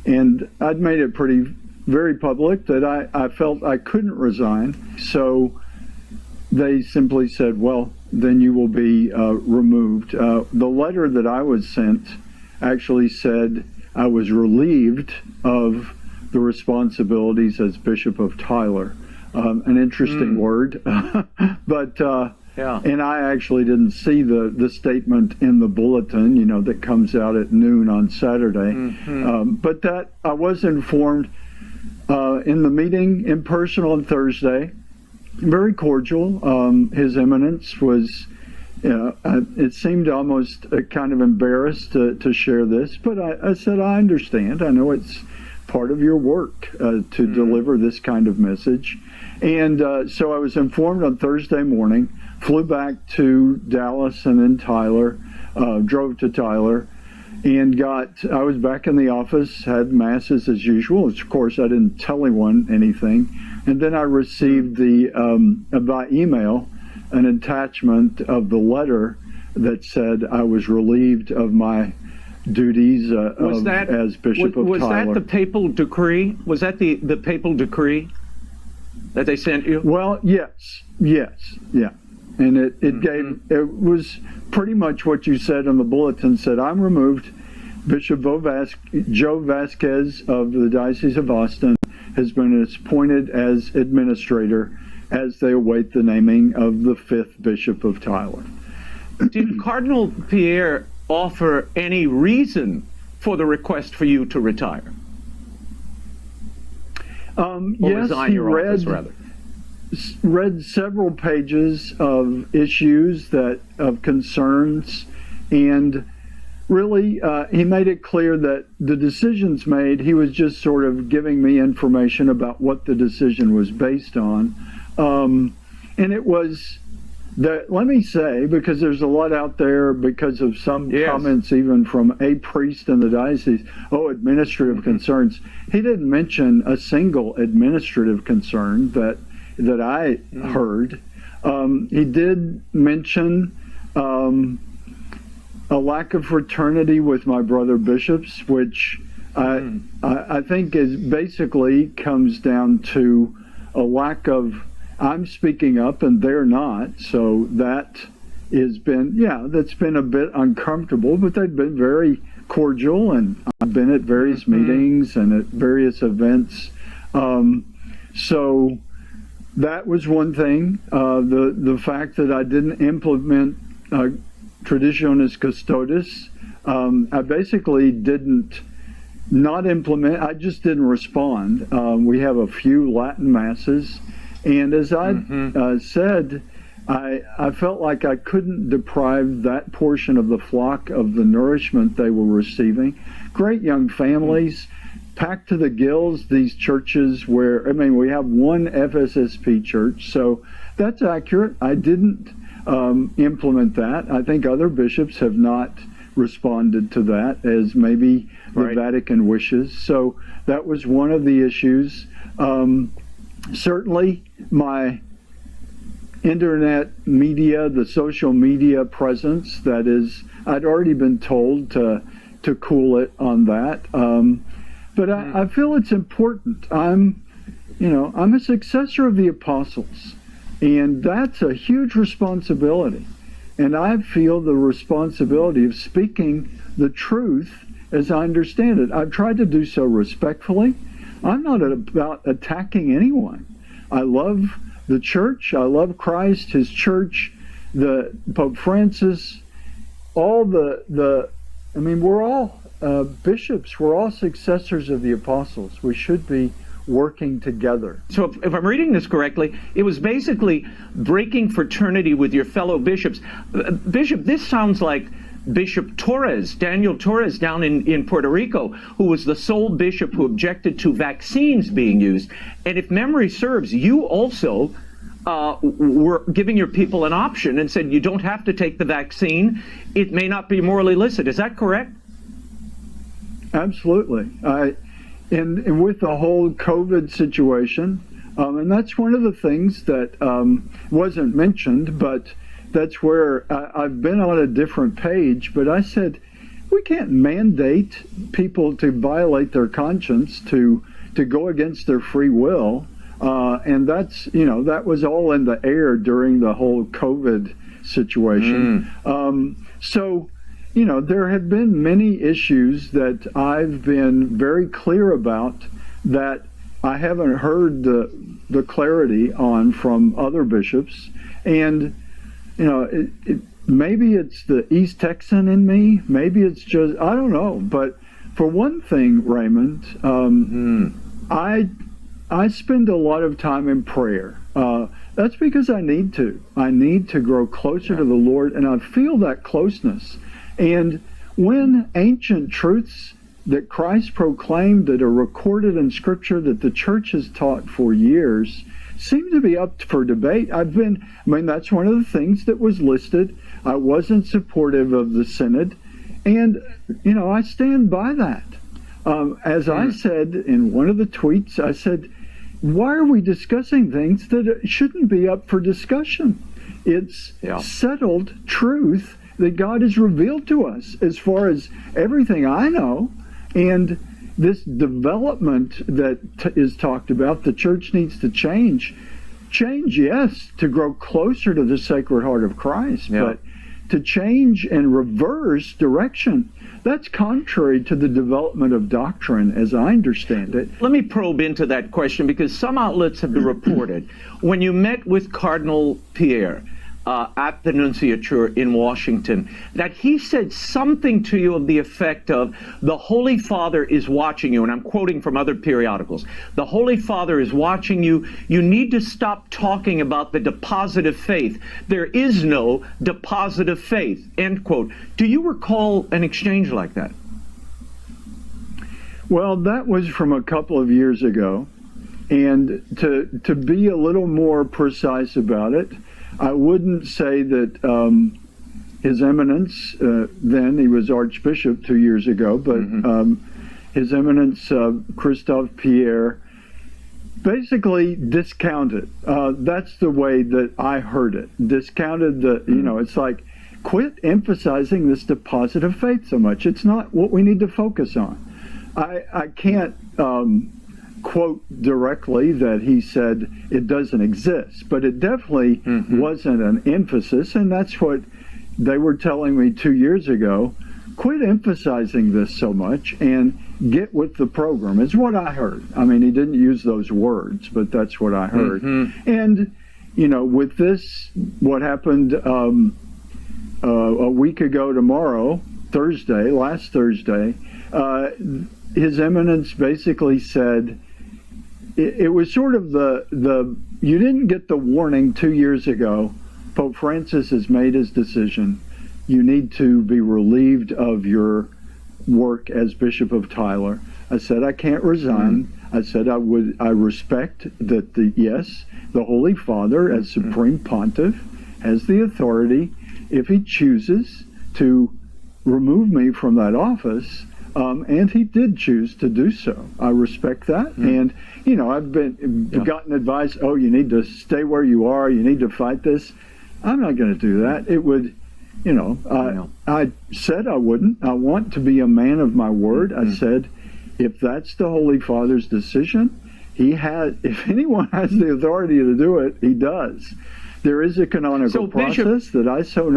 and I'd made it very public that I felt I couldn't resign. So they simply said, well, then you will be removed. The letter that I was sent actually said I was relieved of the responsibilities as Bishop of Tyler. An interesting word, but yeah. And I actually didn't see the statement in the bulletin, that comes out at noon on Saturday. But that I was informed in the meeting in person on Thursday. very cordial. His Eminence was, it seemed almost kind of embarrassed to share this, but I said, I understand. I know it's part of your work to deliver this kind of message. And so I was informed on Thursday morning, flew back to Dallas and then Tyler, drove to Tyler, and I was back in the office, had masses as usual. Of course, I didn't tell anyone anything. And then I received by email, an attachment of the letter that said I was relieved of my duties as Bishop of Tyler. Was that the papal decree? Was that the papal decree that they sent you? Well, yes, yeah. And it was pretty much what you said on the bulletin. Said, I'm removed. Bishop Joe Vasquez of the Diocese of Austin has been appointed as administrator as they await the naming of the 5th Bishop of Tyler. Did Cardinal Pierre offer any reason for the request for you to retire? Yes, he read several pages of issues of concerns, and really he made it clear that the decisions made, he was just sort of giving me information about what the decision was based on. And it was that, let me say, because there's a lot out there because of some comments even from a priest in the diocese, administrative concerns. He didn't mention a single administrative concern that I heard. He did mention a lack of fraternity with my brother bishops, which I think is basically comes down to a lack of, I'm speaking up and they're not, so that has been, that's been a bit uncomfortable, but they've been very cordial, and I've been at various meetings and at various events. So that was one thing. The fact that I didn't implement Traditionis Custodes, I basically didn't not implement, I just didn't respond. We have a few Latin masses, and as I said, I felt like I couldn't deprive that portion of the flock of the nourishment they were receiving. Great young families, packed to the gills, these churches where, we have one FSSP church, so that's accurate. I didn't implement that. I think other bishops have not responded to that as maybe the Vatican wishes. So that was one of the issues. Certainly my internet media, the social media presence, that is, I'd already been told to cool it on that. But I feel it's important. I'm a successor of the apostles, and that's a huge responsibility. And I feel the responsibility of speaking the truth as I understand it. I've tried to do so respectfully. I'm not about attacking anyone. I love the church. I love Christ, his church, the Pope Francis, all we're all bishops. We're all successors of the apostles. We should be working together. So if I'm reading this correctly, it was basically breaking fraternity with your fellow bishops. Bishop, this sounds like Bishop Torres, Daniel Torres down in Puerto Rico, who was the sole bishop who objected to vaccines being used. And if memory serves, you also were giving your people an option and said you don't have to take the vaccine. It may not be morally illicit. Is that correct? Absolutely. And with the whole COVID situation, and that's one of the things that wasn't mentioned, but that's where I've been on a different page, but I said, we can't mandate people to violate their conscience, to go against their free will. And that's, that was all in the air during the whole COVID situation. So, there have been many issues that I've been very clear about that I haven't heard the clarity on from other bishops. And maybe it's the East Texan in me. Maybe it's just, I don't know. But for one thing, Raymond, I spend a lot of time in prayer. That's because I need to. I need to grow closer to the Lord, and I feel that closeness. And when ancient truths that Christ proclaimed, that are recorded in Scripture, that the church has taught for years, seem to be up for debate. That's one of the things that was listed. I wasn't supportive of the synod, and I stand by that. As I said in one of the tweets, I said, why are we discussing things that shouldn't be up for discussion? It's settled truth that God has revealed to us as far as everything I know. And this development that is talked about, the church needs to change. Change, yes, to grow closer to the Sacred Heart of Christ, but to change and reverse direction, that's contrary to the development of doctrine as I understand it. Let me probe into that question, because some outlets have reported when you met with Cardinal Pierre at the nunciature in Washington, that he said something to you of the effect of, the Holy Father is watching you, and I'm quoting from other periodicals, the Holy Father is watching you, you need to stop talking about the deposit of faith. There is no deposit of faith, end quote. Do you recall an exchange like that? Well, that was from a couple of years ago, and to be a little more precise about it, I wouldn't say that His Eminence, then he was Archbishop 2 years ago, but His Eminence Christophe Pierre basically discounted. That's the way that I heard it. Discounted it's like, quit emphasizing this deposit of faith so much. It's not what we need to focus on. I can't quote directly that he said it doesn't exist, but it definitely wasn't an emphasis, and that's what they were telling me 2 years ago. Quit emphasizing this so much and get with the program, is what I heard. I mean, he didn't use those words, but that's what I heard. And, with this, what happened a week ago tomorrow, last Thursday, His Eminence basically said, it was sort of you didn't get the warning 2 years ago. Pope Francis has made his decision. You need to be relieved of your work as Bishop of Tyler. I said I can't resign. I said I respect that the Holy Father as Supreme Pontiff has the authority, if he chooses, to remove me from that office. And he did choose to do so. I respect that. And, I've gotten advice, you need to stay where you are, you need to fight this. I'm not going to do that. It would, I said I wouldn't. I want to be a man of my word. I said, if that's the Holy Father's decision, if anyone has the authority to do it, he does. There is a canonical process that I show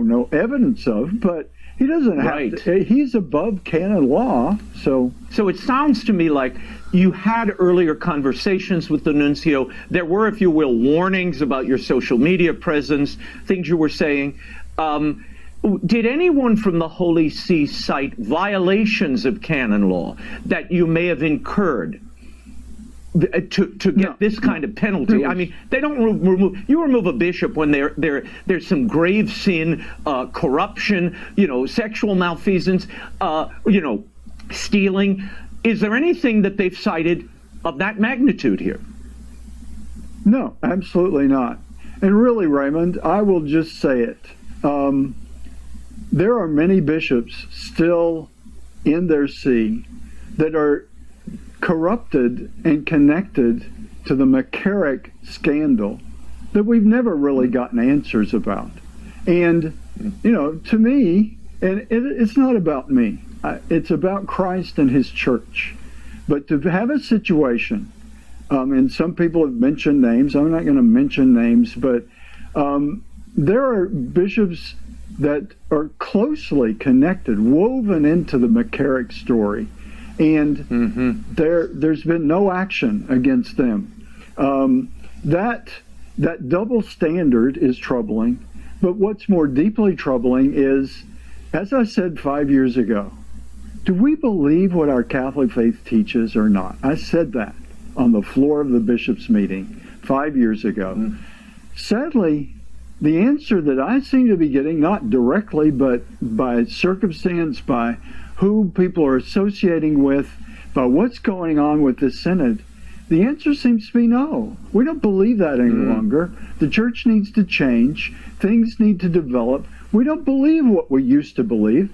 no evidence of, but he doesn't have to. He's above canon law, so it sounds to me like you had earlier conversations with the nuncio. There were, if you will, warnings about your social media presence, things you were saying. Did anyone from the Holy See cite violations of canon law that you may have incurred to get this kind of penalty? I mean, they don't remove a bishop when there's some grave sin, corruption, sexual malfeasance, stealing. Is there anything that they've cited of that magnitude here? No, absolutely not. And really, Raymond, I will just say it. There are many bishops still in their see that are corrupted and connected to the McCarrick scandal that we've never really gotten answers about. And, to me, and it's not about me, it's about Christ and his church. But to have a situation, and some people have mentioned names, I'm not going to mention names, but there are bishops that are closely connected, woven into the McCarrick story. And there's been no action against them. That double standard is troubling. But what's more deeply troubling is, as I said 5 years ago, do we believe what our Catholic faith teaches or not? I said that on the floor of the bishops' meeting 5 years ago. Sadly, the answer that I seem to be getting, not directly, but by circumstance, by who people are associating with, by what's going on with the synod, the answer seems to be no. We don't believe that any longer. The church needs to change. Things need to develop. We don't believe what we used to believe.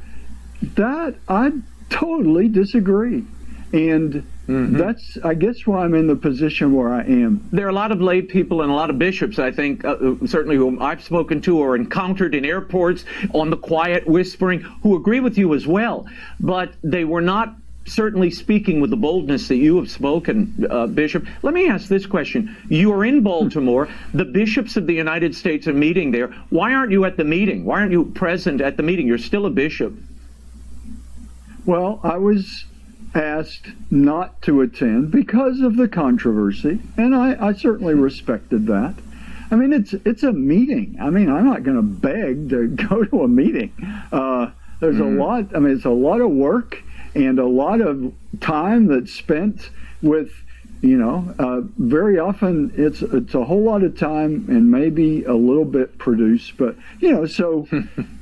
That, I totally disagree. And that's, I guess, why I'm in the position where I am. There are a lot of lay people and a lot of bishops, I think, certainly whom I've spoken to or encountered in airports on the quiet whispering, who agree with you as well. But they were not certainly speaking with the boldness that you have spoken, Bishop. Let me ask this question. You are in Baltimore. The bishops of the United States are meeting there. Why aren't you at the meeting? Why aren't you present at the meeting? You're still a bishop. Well, I was asked not to attend because of the controversy, and I certainly respected that. I mean, it's a meeting. I mean, I'm not going to beg to go to a meeting. There's a lot. I mean, it's a lot of work and a lot of time that's spent with, very often it's a whole lot of time and maybe a little bit produced, but so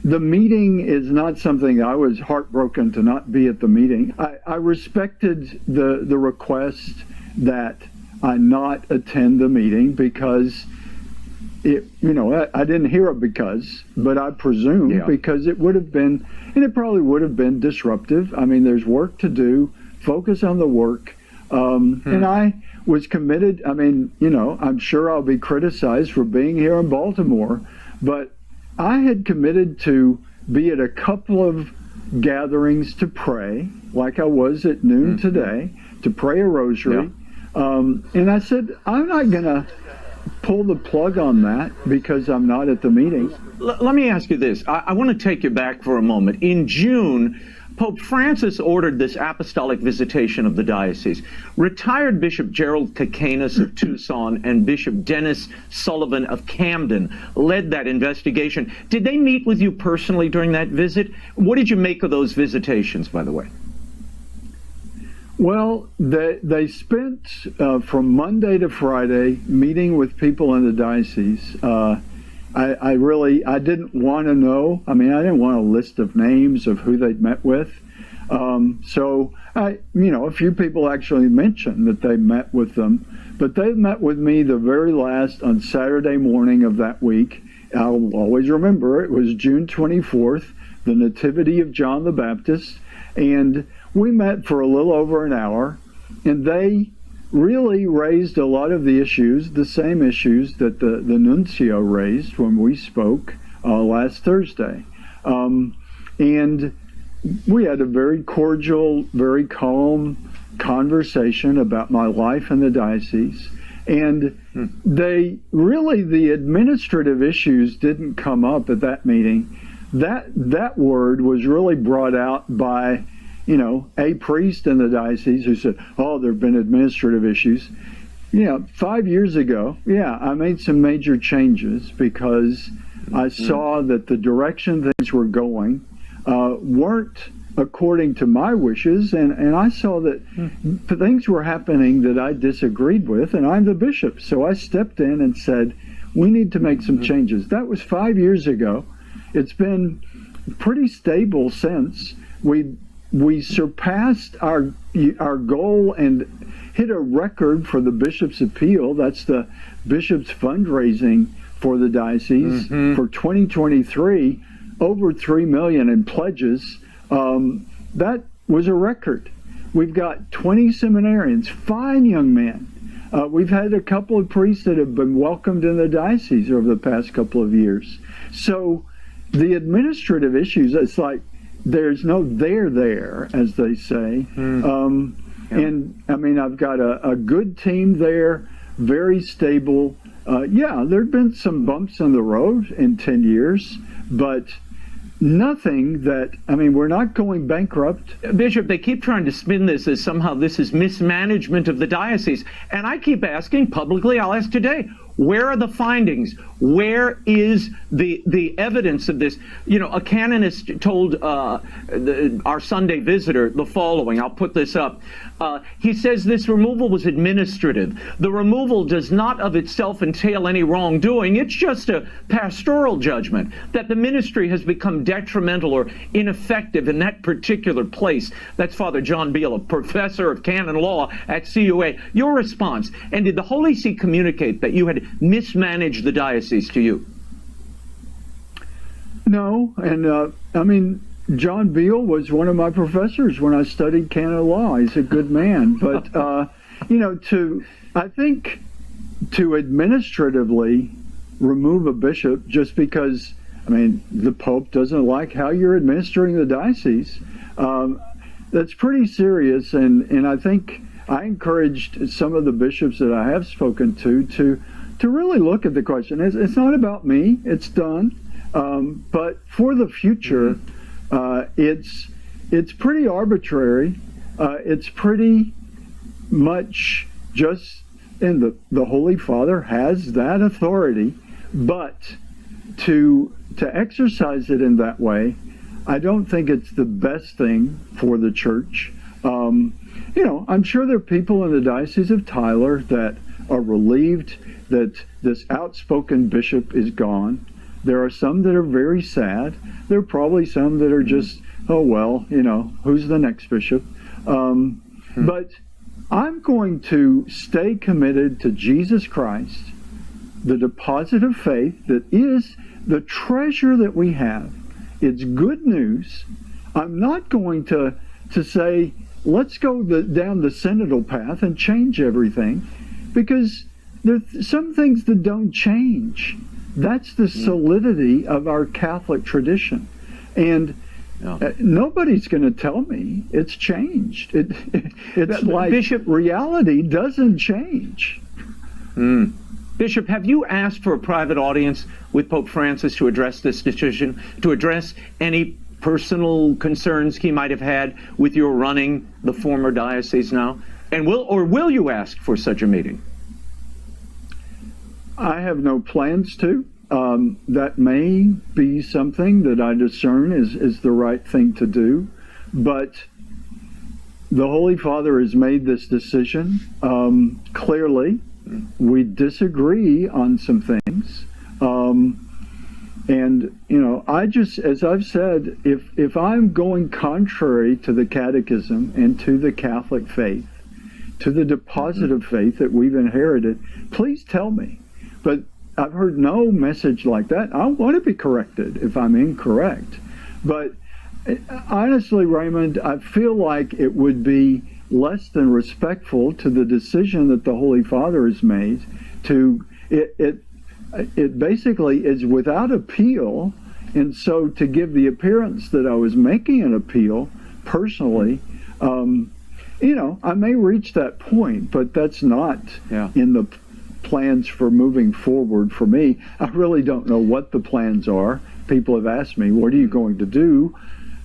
the meeting is not something. I was heartbroken to not be at the meeting. I respected the request that I not attend the meeting because I didn't hear a because, but I presume because it would have been, and it probably would have been disruptive. I mean, there's work to do. Focus on the work. And I was committed. I mean, I'm sure I'll be criticized for being here in Baltimore, but I had committed to be at a couple of gatherings to pray, like I was at noon today, to pray a rosary. And I said, I'm not going to pull the plug on that because I'm not at the meeting. Let me ask you this. I want to take you back for a moment. In June, Pope Francis ordered this apostolic visitation of the diocese. Retired Bishop Gerald Kakanis of Tucson and Bishop Dennis Sullivan of Camden led that investigation. Did they meet with you personally during that visit? What did you make of those visitations, by the way? Well, they spent from Monday to Friday meeting with people in the diocese. I didn't want to know. I mean, I didn't want a list of names of who they'd met with. So a few people actually mentioned that they met with them, but they met with me the very last on Saturday morning of that week. I'll always remember it was June 24th, the Nativity of John the Baptist, and we met for a little over an hour, and they really raised a lot of the issues, the same issues that the nuncio raised when we spoke last Thursday. And we had a very cordial, very calm conversation about my life in the diocese. And the administrative issues didn't come up at that meeting. That word was really brought out by a priest in the diocese who said, there have been administrative issues. 5 years ago, I made some major changes because I saw that the direction things were going weren't according to my wishes, and I saw that things were happening that I disagreed with, and I'm the bishop. So I stepped in and said, we need to make some changes. That was 5 years ago. It's been pretty stable since. We surpassed our goal and hit a record for the Bishop's Appeal. That's the Bishop's fundraising for the diocese for 2023, over $3 million in pledges. That was a record. We've got 20 seminarians, fine young men. We've had a couple of priests that have been welcomed in the diocese over the past couple of years. So the administrative issues, it's like, there's no there, as they say. And I mean, I've got a good team there, very stable. There have been some bumps in the road in 10 years, but nothing that, I mean, we're not going bankrupt. Bishop, they keep trying to spin this as somehow this is mismanagement of the diocese. And I keep asking publicly, I'll ask today, Where are the findings? Where is the evidence of this? You know, a canonist told our Sunday visitor the following. I'll put this up. He says this removal was administrative. The removal does not of itself entail any wrongdoing. It's just a pastoral judgment that the ministry has become detrimental or ineffective in that particular place. That's Father John Beale, a professor of canon law at CUA. Your response, and did the Holy See communicate that you had mismanaged the diocese to you? No, and I mean, John Beale was one of my professors when I studied canon law. He's a good man. But, you know, I think to administratively remove a bishop just because, I mean, the Pope doesn't like how you're administering the diocese, that's pretty serious. And I think I encouraged some of the bishops that I have spoken to really look at the question. It's not about me. It's done. But for the future, it's pretty arbitrary. It's pretty much just, and the Holy Father has that authority, but to exercise it in that way, I don't think it's the best thing for the church. You know, I'm sure there are people in the Diocese of Tyler that are relieved that this outspoken bishop is gone. There are some that are very sad. There are probably some that are just, oh, well, you know, who's the next bishop? But I'm going to stay committed to Jesus Christ, the deposit of faith that is the treasure that we have. It's good news. I'm not going to say, let's go down the synodal path and change everything, because there's some things that don't change. That's the solidity of our Catholic tradition. And nobody's going to tell me it's changed. It's like Bishop, reality doesn't change. Bishop, have you asked for a private audience with Pope Francis to address this decision, to address any personal concerns he might have had with your running the former diocese now? And will you ask for such a meeting? I have no plans to. That may be something that I discern is the right thing to do. But the Holy Father has made this decision. Clearly, we disagree on some things. And, you know, I just, as I've said, if I'm going contrary to the Catechism and to the Catholic faith, to the deposit of faith that we've inherited, please tell me. But I've heard no message like that. I want to be corrected if I'm incorrect. But honestly, Raymond, I feel like it would be less than respectful to the decision that the Holy Father has made. It basically is without appeal, and so to give the appearance that I was making an appeal personally, you know, I may reach that point, but that's not in the plans for moving forward for me. I really don't know what the plans are. People have asked me, what are you going to do?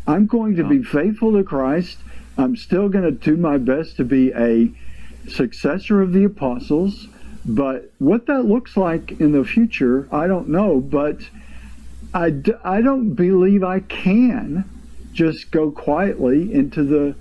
I'm going to be faithful to Christ. I'm still going to do my best to be a successor of the apostles, but what that looks like in the future, I don't know. But I don't believe I can just go quietly into the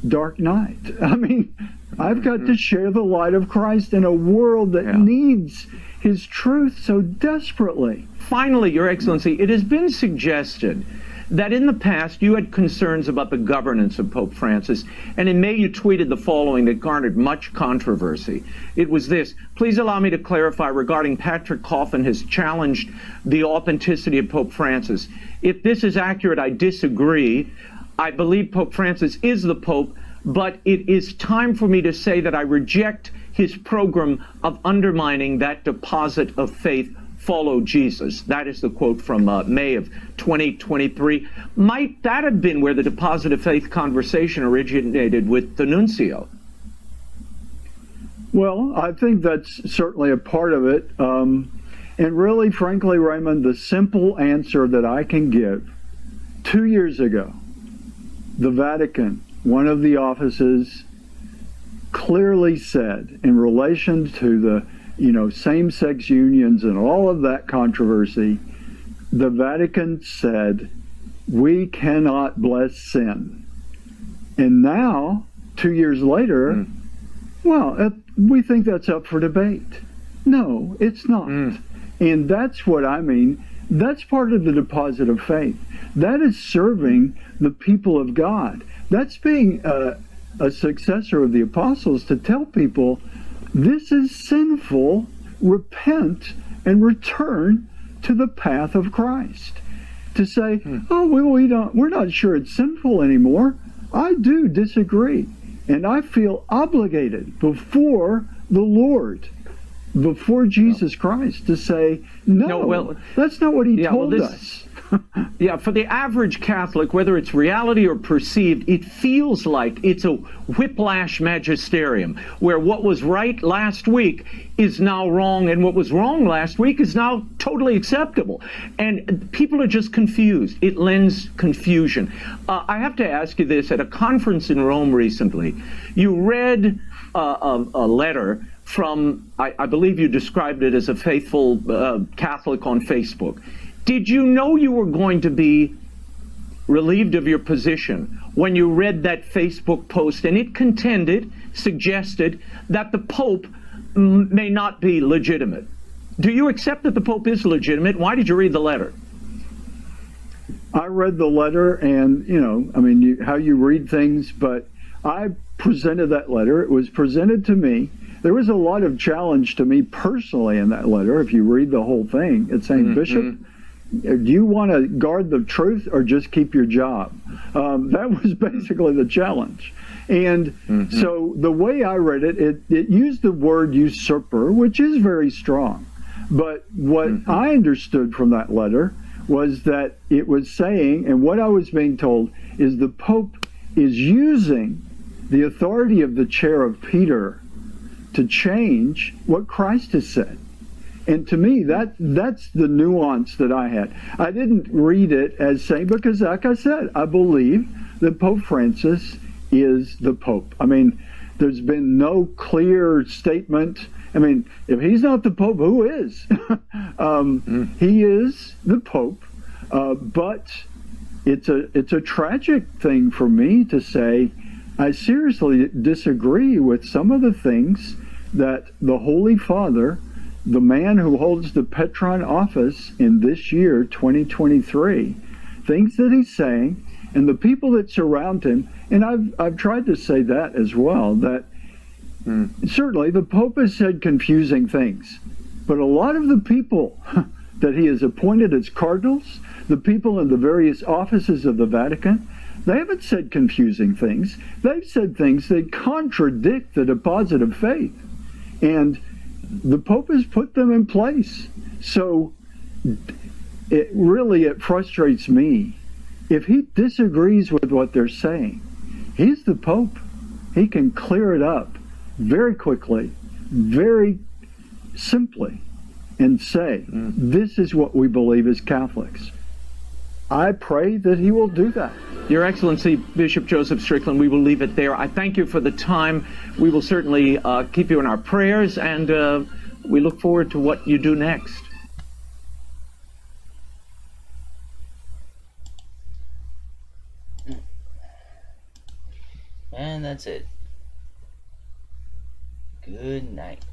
dark night. I mean, I've got to share the light of Christ in a world that needs his truth so desperately. Finally, Your Excellency, it has been suggested that in the past you had concerns about the governance of Pope Francis, and in May you tweeted the following that garnered much controversy. It was this: please allow me to clarify regarding Patrick Coffin has challenged the authenticity of Pope Francis. If this is accurate, I disagree. I believe Pope Francis is the Pope, but it is time for me to say that I reject his program of undermining that deposit of faith. Follow Jesus. That is the quote from May of 2023. Might that have been where the deposit of faith conversation originated with the nuncio? Well, I think that's certainly a part of it. And really, frankly, Raymond, the simple answer that I can give, 2 years ago, the Vatican, one of the offices, clearly said in relation to the same-sex unions and all of that controversy, the Vatican said, we cannot bless sin. And now, 2 years later, we think that's up for debate. No, it's not. And that's what I mean. That's part of the deposit of faith. That is serving the people of God. That's being a successor of the apostles to tell people, this is sinful, repent and return to the path of Christ. To say, we're not sure it's sinful anymore. I do disagree. And I feel obligated before the Lord, before Jesus Christ, to say, no, that's not what he told us. Yeah, for the average Catholic, whether it's reality or perceived, it feels like it's a whiplash magisterium, where what was right last week is now wrong, and what was wrong last week is now totally acceptable. And people are just confused. It lends confusion. I have to ask you this. At a conference in Rome recently, you read a letter from, I believe you described it as a faithful Catholic on Facebook. Did you know you were going to be relieved of your position when you read that Facebook post and it suggested that the Pope may not be legitimate? Do you accept that the Pope is legitimate? Why did you read the letter? I read the letter, and, how you read things, but I presented that letter. It was presented to me. There was a lot of challenge to me personally in that letter. If you read the whole thing, it's saying, Bishop, do you want to guard the truth or just keep your job? That was basically the challenge. And so the way I read it, it used the word usurper, which is very strong. But what I understood from that letter was that it was saying, and what I was being told, is the Pope is using the authority of the chair of Peter to change what Christ has said. And to me, that's the nuance that I had. I didn't read it as saying, because like I said, I believe that Pope Francis is the Pope. There's been no clear statement. If he's not the Pope, who is? He is the Pope. But it's a tragic thing for me to say, I seriously disagree with some of the things that the Holy Father, the man who holds the Petron office in this year, 2023, things that he's saying, and the people that surround him. And I've tried to say that as well, that certainly the Pope has said confusing things, but a lot of the people that he has appointed as cardinals, the people in the various offices of the Vatican, they haven't said confusing things. They've said things that contradict the deposit of faith. And the Pope has put them in place. So it frustrates me. If he disagrees with what they're saying, he's the Pope. He can clear it up very quickly, very simply, and say, this is what we believe as Catholics. I pray that he will do that. Your Excellency, Bishop Joseph Strickland, we will leave it there. I thank you for the time. We will certainly keep you in our prayers, and we look forward to what you do next. And that's it. Good night.